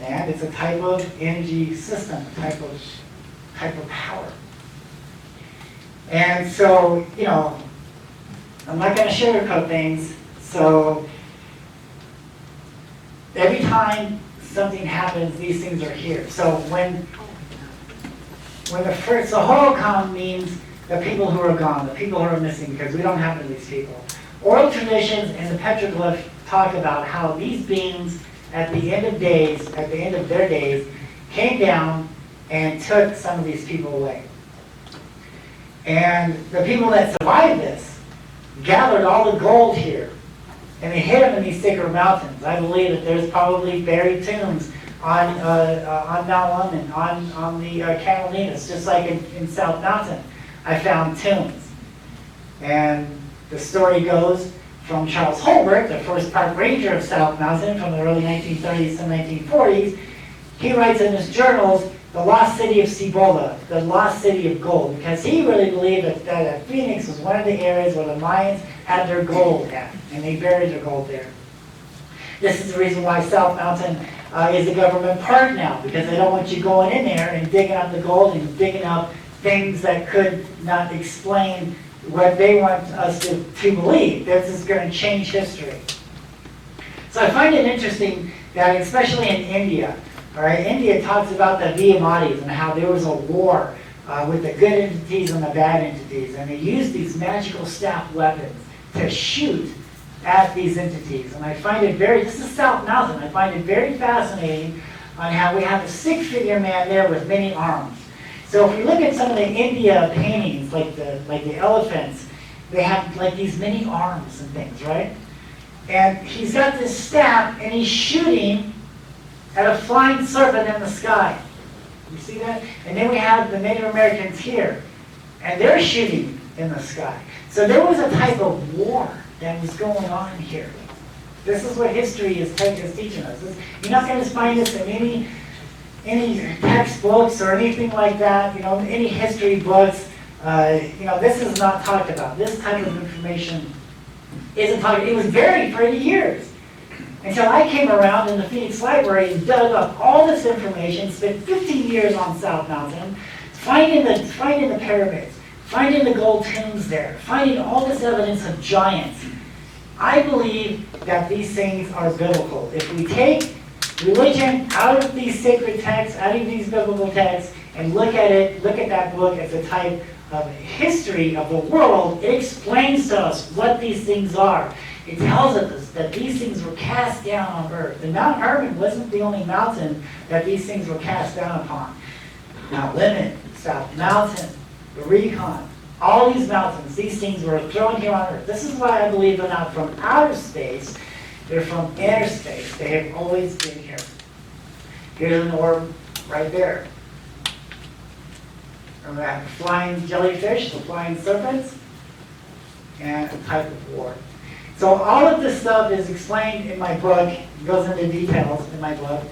Speaker 4: And it's a type of energy system, a type of power. And so, I'm not going to sugarcoat things. So every time something happens, these things are here. So when the holocom means the people who are gone, the people who are missing, because we don't have any of these people. Oral traditions and the petroglyph talk about how these beings, at the end of their days, came down and took some of these people away. And the people that survived this gathered all the gold here, and they hid them in these sacred mountains. I believe that there's probably buried tombs on Mount London, on the Catalinas, just like in South Mountain. I found tombs. And the story goes from Charles Holbrook, the first park ranger of South Mountain from the early 1930s to 1940s. He writes in his journals, the lost city of Cibola, the lost city of gold, because he really believed that Phoenix was one of the areas where the Mayans had their gold at, and they buried their gold there. This is the reason why South Mountain is a government park now, because they don't want you going in there and digging up the gold and digging up things that could not explain what they want us to believe. This is going to change history. So I find it interesting that, especially in India, all right, India talks about the Vietnamese and how there was a war with the good entities and the bad entities, and they used these magical staff weapons to shoot at these entities. And I find it this is South Mountain, I find it very fascinating on how we have a 6-figure man there with many arms. So if you look at some of the India paintings, like the elephants, they have like these many arms and things, right? And he's got this staff, and he's shooting at a flying serpent in the sky. You see that? And then we have the Native Americans here, and they're shooting in the sky. So there was a type of war that was going on here. This is what history is teaching us. You're not going to find this in any textbooks or anything like that, any history books. This is not talked about. This type of information isn't talked about. It was buried for 80 years. Until I came around in the Phoenix Library and dug up all this information, spent 15 years on South Mountain, finding the pyramids, finding the gold tombs there, finding all this evidence of giants. I believe that these things are biblical. If we take religion out of these sacred texts, out of these biblical texts, and look at that book as a type history of the world, it explains to us what these things are. It tells us that these things were cast down on Earth. And Mount Hermon wasn't the only mountain that these things were cast down upon. Mount Lemmon, South Mountain, the Recon, all these mountains, these things were thrown here on Earth. This is why I believe they're not from outer space, they're from inner space. They have always been here. Here's an orb right there. Remember that flying jellyfish, the flying serpents, and a type of war. So all of this stuff is explained in my book. It goes into details in my book.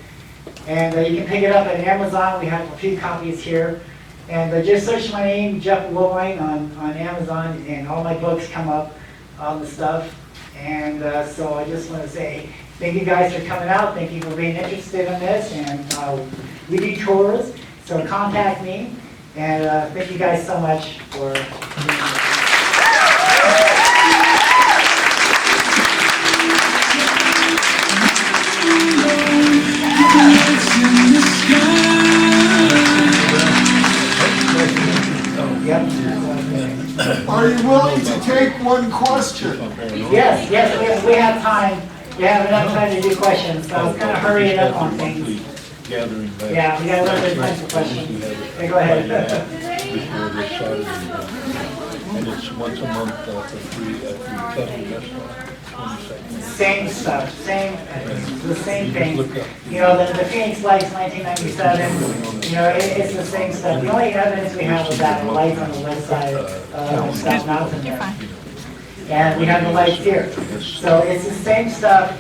Speaker 4: And you can pick it up at Amazon. We have a few copies here. And just search my name, Jeff Woolwine, on Amazon, and all my books come up on the stuff. And so I just want to say thank you guys for coming out. Thank you for being interested in this. And we do tours, so contact me. And thank you guys so much for being here.
Speaker 2: Are you willing to take one question?
Speaker 4: Yes, we have time. We have enough time to do questions, so I was kind of hurrying up on things. Yeah, we got a little bit of time for questions. Okay, go ahead.
Speaker 2: And it's once a month for free at the Kettle Restaurant.
Speaker 4: Same stuff, the same thing. You know, the Phoenix Lights 1997, you know, it's the same stuff. The only evidence we have of that, the lights on the west side of South Mountain there. And we have the lights here. So it's the same stuff,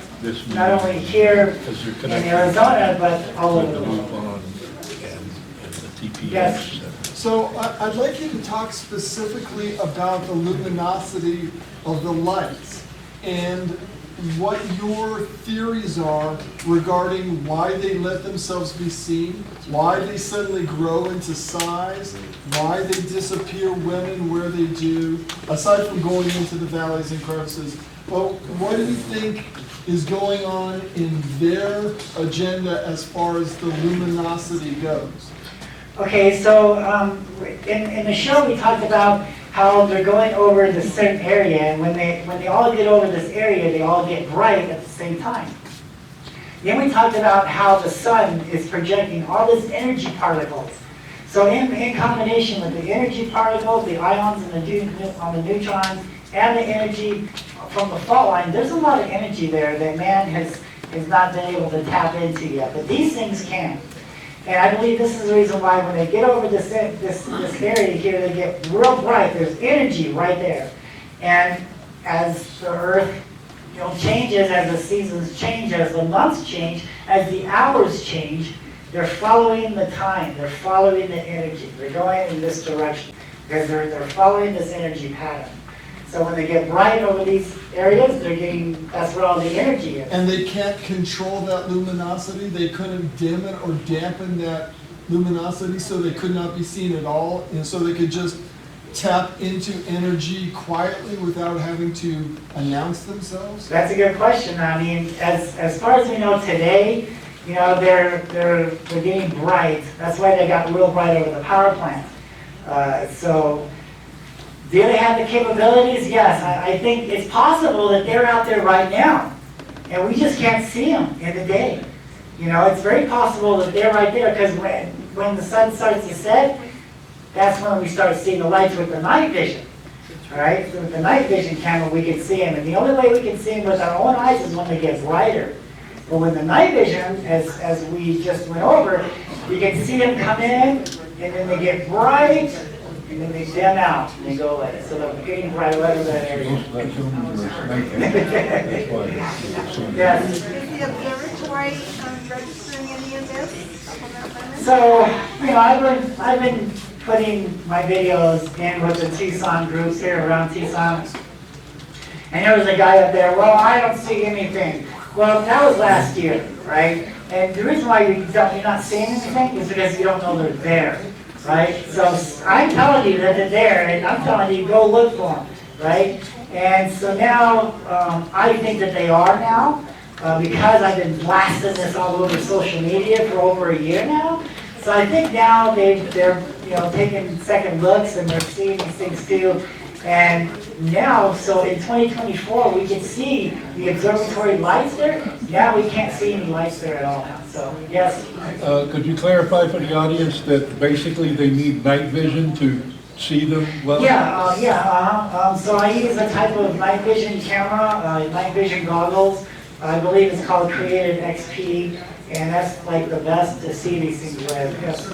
Speaker 4: not only here in Arizona, but all over the world. Yes.
Speaker 2: So I'd like you to talk specifically about the luminosity of the lights and what your theories are regarding why they let themselves be seen, why they suddenly grow into size, why they disappear when and where they do, aside from going into the valleys and crevices. Well, what do you think is going on in their agenda as far as the luminosity goes?
Speaker 4: Okay, so in the show we talked about how they're going over this certain area, and when they all get over this area, they all get bright at the same time. Then we talked about how the sun is projecting all these energy particles. So in combination with the energy particles, the ions and the neutrons, and the energy from the fault line, there's a lot of energy there that man has not been able to tap into yet, but these things can. And I believe this is the reason why when they get over this area here, they get real bright. There's energy right there. And as the Earth changes, as the seasons change, as the months change, as the hours change, they're following the time. They're following the energy. They're going in this direction. They're following this energy pattern. So when they get bright over these areas, that's where all the energy is.
Speaker 2: And they can't control that luminosity? They couldn't dim it or dampen that luminosity so they could not be seen at all? And so they could just tap into energy quietly without having to announce themselves?
Speaker 4: That's a good question. I mean, as far as we know today, they're getting bright. That's why they got real bright over the power plant. So do they have the capabilities? Yes. I think it's possible that they're out there right now, and we just can't see them in the day. It's very possible that they're right there, because when the sun starts to set, that's when we start seeing the lights with the night vision. All right? So with the night vision camera, we can see them, and the only way we can see them with our own eyes is when they get brighter. But with the night vision, as we just went over, you can see them come in, and then they get bright, and then they dim out, and they go away. So they're getting bright right over that area. Yes.
Speaker 1: Is the observatory registering any of this?
Speaker 4: So, I've been putting my videos in with the Tucson groups here around Tucson. And there was a guy up there, well, I don't see anything. Well, that was last year, right? And the reason why you're not seeing anything is because you don't know they're there. Right? So I'm telling you that they're there, and I'm telling you, go look for them, right? And so now, I think that they are now, because I've been blasting this all over social media for over a year now. So I think now they're taking second looks and they're seeing these things too. And now, so in 2024, we can see the observatory lights there. Now we can't see any lights there at all now. So yes.
Speaker 2: Could you clarify for the audience that basically they need night vision to see them well?
Speaker 4: So I use a type of night vision camera, night vision goggles. I believe it's called Creative XP, and that's like the best to see these things with. Yes.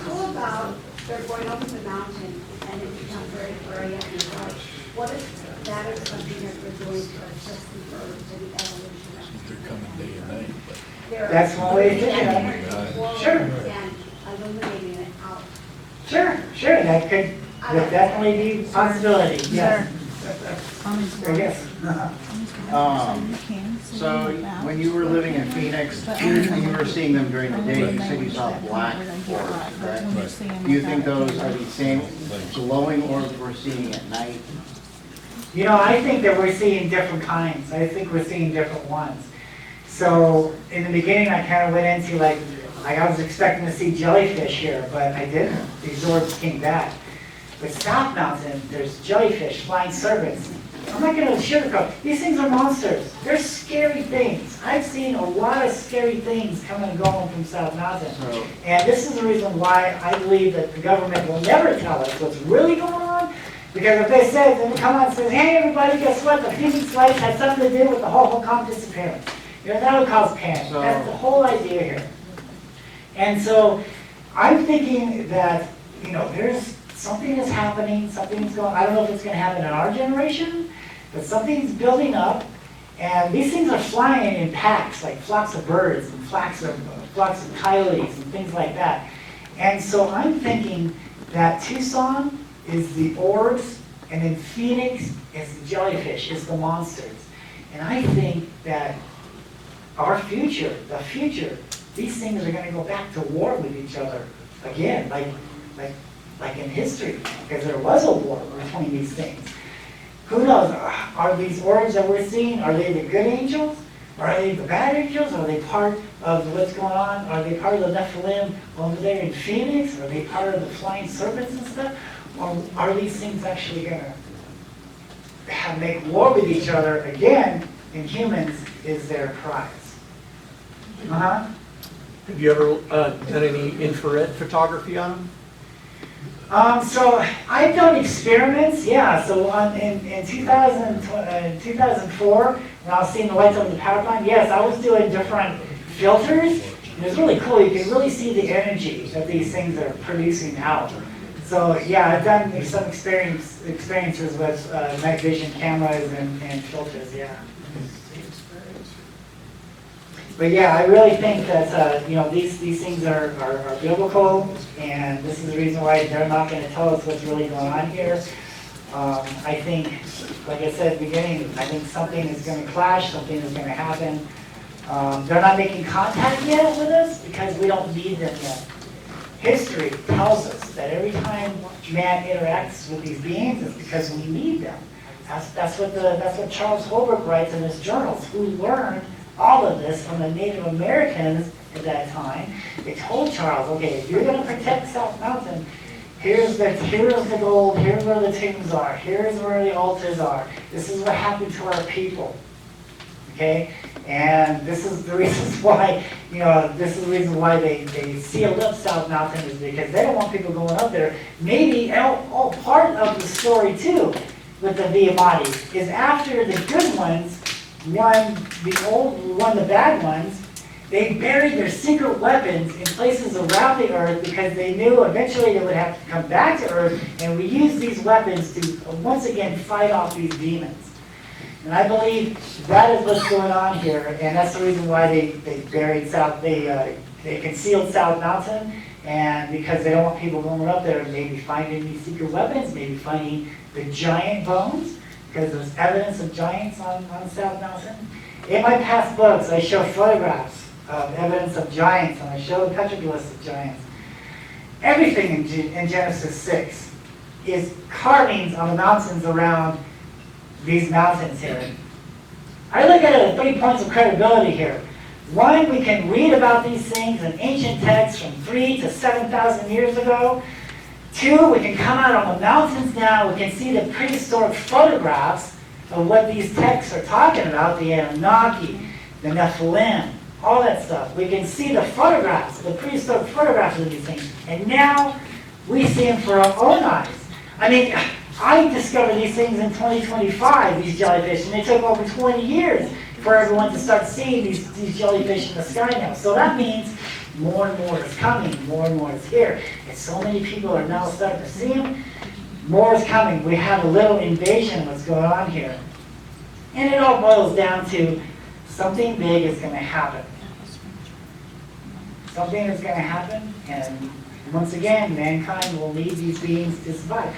Speaker 21: How about they're going up the mountain and it becomes very gray at night? What if that is something that we're doing to assist the birds and the evolution?
Speaker 2: They're coming day and night.
Speaker 4: That's one way to do it. Sure.
Speaker 21: And illuminating it out.
Speaker 4: Sure. That could definitely be a possibility. Yes. Yes.
Speaker 22: So when you were living in Phoenix and you were seeing them during the day, you said you saw black orbs, correct? Do you think those are the same glowing orbs we're seeing at night?
Speaker 4: I think that we're seeing different kinds. I think we're seeing different ones. So in the beginning, I kind of went into like I was expecting to see jellyfish here, but I didn't. These orbs came back. But South Mountain, there's jellyfish, flying serpents. I'm not going to sugarcoat. These things are monsters. They're scary things. I've seen a lot of scary things coming and going from South Mountain. And this is the reason why I believe that the government will never tell us what's really going on. Because if they say, then they come out and say, hey everybody, guess what? The Phoenix lights had something to do with the Hong Kong disappearance. That would cause panic. That's the whole idea here. And so I'm thinking that, there's something is happening, something's going, I don't know if it's going to happen in our generation, but something's building up, and these things are flying in packs, like flocks of birds and flocks of coyotes and things like that. And so I'm thinking that Tucson is the orbs, and then Phoenix is the jellyfish, is the monsters. And I think that our future, these things are going to go back to war with each other again, like in history, because there was a war between these things. Who knows? Are these orbs that we're seeing, are they the good angels? Or are they the bad angels? Are they part of what's going on? Are they part of the Nephilim over there in Phoenix? Are they part of the flying serpents and stuff? Or are these things actually going to make war with each other again, and humans is their prize?
Speaker 23: Have you ever done any infrared photography on them?
Speaker 4: So I've done experiments, yeah. So in 2004, when I was seeing the lights over the power plant, yes, I was doing different filters. And it was really cool. You can really see the energy that these things are producing out. So yeah, I've done some experiences with night vision cameras and filters, yeah. But yeah, I really think that these things are biblical, and this is the reason why they're not going to tell us what's really going on here. I think, like I said at the beginning, I think something is going to clash, something is going to happen. They're not making contact yet with us because we don't need them yet. History tells us that every time man interacts with these beings, it's because we need them. That's what Charles Holbrook writes in his journals, who learned all of this from the Native Americans at that time. They told Charles, okay, if you're going to protect South Mountain, here's the gold, here's where the tombs are, here's where the altars are. This is what happened to our people. Okay? And this is the reasons why, they sealed up South Mountain, is because they don't want people going up there. Maybe all part of the story too with the Viamati is after the good ones won the bad ones, they buried their secret weapons in places around the earth because they knew eventually they would have to come back to earth, and we use these weapons to once again fight off these demons. And I believe that is what's going on here, and that's the reason why they buried they concealed South Mountain, and because they don't want people going up there and maybe finding these secret weapons, maybe finding the giant bones, because there's evidence of giants on South Mountain. In my past books, I show photographs of evidence of giants, and I show petroglyphs of giants. Everything in Genesis 6 is carvings on the mountains around these mountains here. I look at it as 3 points of credibility here. One, we can read about these things in ancient texts from 3,000 to 7,000 years ago. Two, we can come out on the mountains now, we can see the prehistoric photographs of what these texts are talking about, the Anunnaki, the Nephilim, all that stuff. We can see the photographs, the prehistoric photographs of these things. And now we see them for our own eyes. I mean, I discovered these things in 2025, these jellyfish, and it took over 20 years for everyone to start seeing these jellyfish in the sky now. So that means more and more is coming, more and more is here. And so many people are now starting to see them. More is coming. We have a little invasion of what's going on here. And it all boils down to something big is going to happen. Something is going to happen, and once again, mankind will need these beings to survive.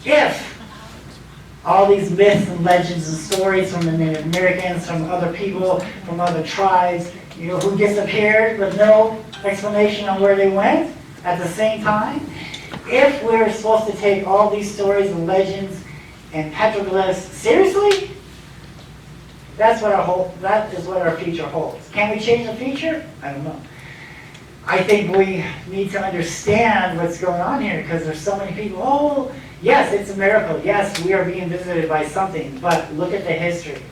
Speaker 4: If all these myths and legends and stories from the Native Americans, from other people, from other tribes, who disappeared with no explanation on where they went at the same time, if we're supposed to take all these stories and legends and petroglyphs seriously, that is what our future holds. Can we change the future? I don't know. I think we need to understand what's going on here, because there's so many people, oh, yes, it's a miracle. Yes, we are being visited by something, but look at the history.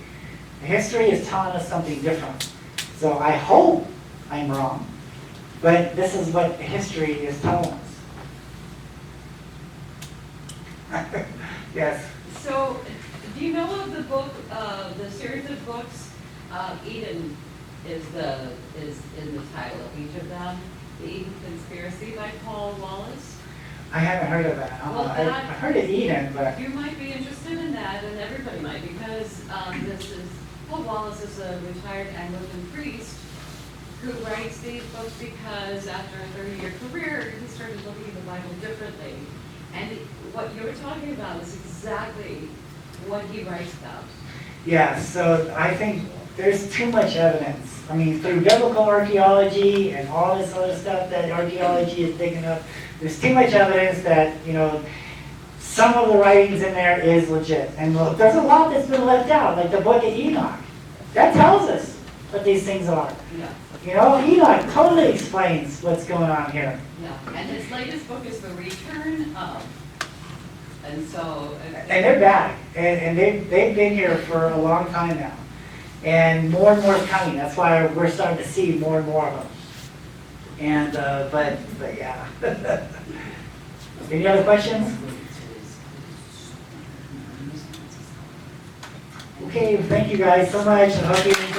Speaker 4: The history is telling us something different. So I hope I'm wrong, but this is what history is telling us. Yes.
Speaker 3: So, do you know of the book, the series of books, Eden is in the title of each of them, The Eden Conspiracy by Paul Wallace?
Speaker 4: I haven't heard of that.
Speaker 3: Well,
Speaker 4: I've heard of Eden, but...
Speaker 3: You might be interested in that, and everybody might, because Paul Wallace is a retired Anglican priest who writes these books because after a 30-year career, he started looking at the Bible differently. And what you're talking about is exactly what he writes about.
Speaker 4: Yeah, so I think there's too much evidence. I mean, through biblical archaeology and all this other stuff that archaeology is digging up, there's too much evidence that, some of the writings in there is legit. And there's a lot that's been left out, like the book of Enoch. That tells us what these things are.
Speaker 3: Yeah.
Speaker 4: Enoch totally explains what's going on here.
Speaker 3: Yeah, and his latest book is The Return of. And so...
Speaker 4: And they're back, and they've been here for a long time now. And more is coming. That's why we're starting to see more and more of them. And, but yeah. Any other questions? Okay, thank you guys so much. I hope you enjoy.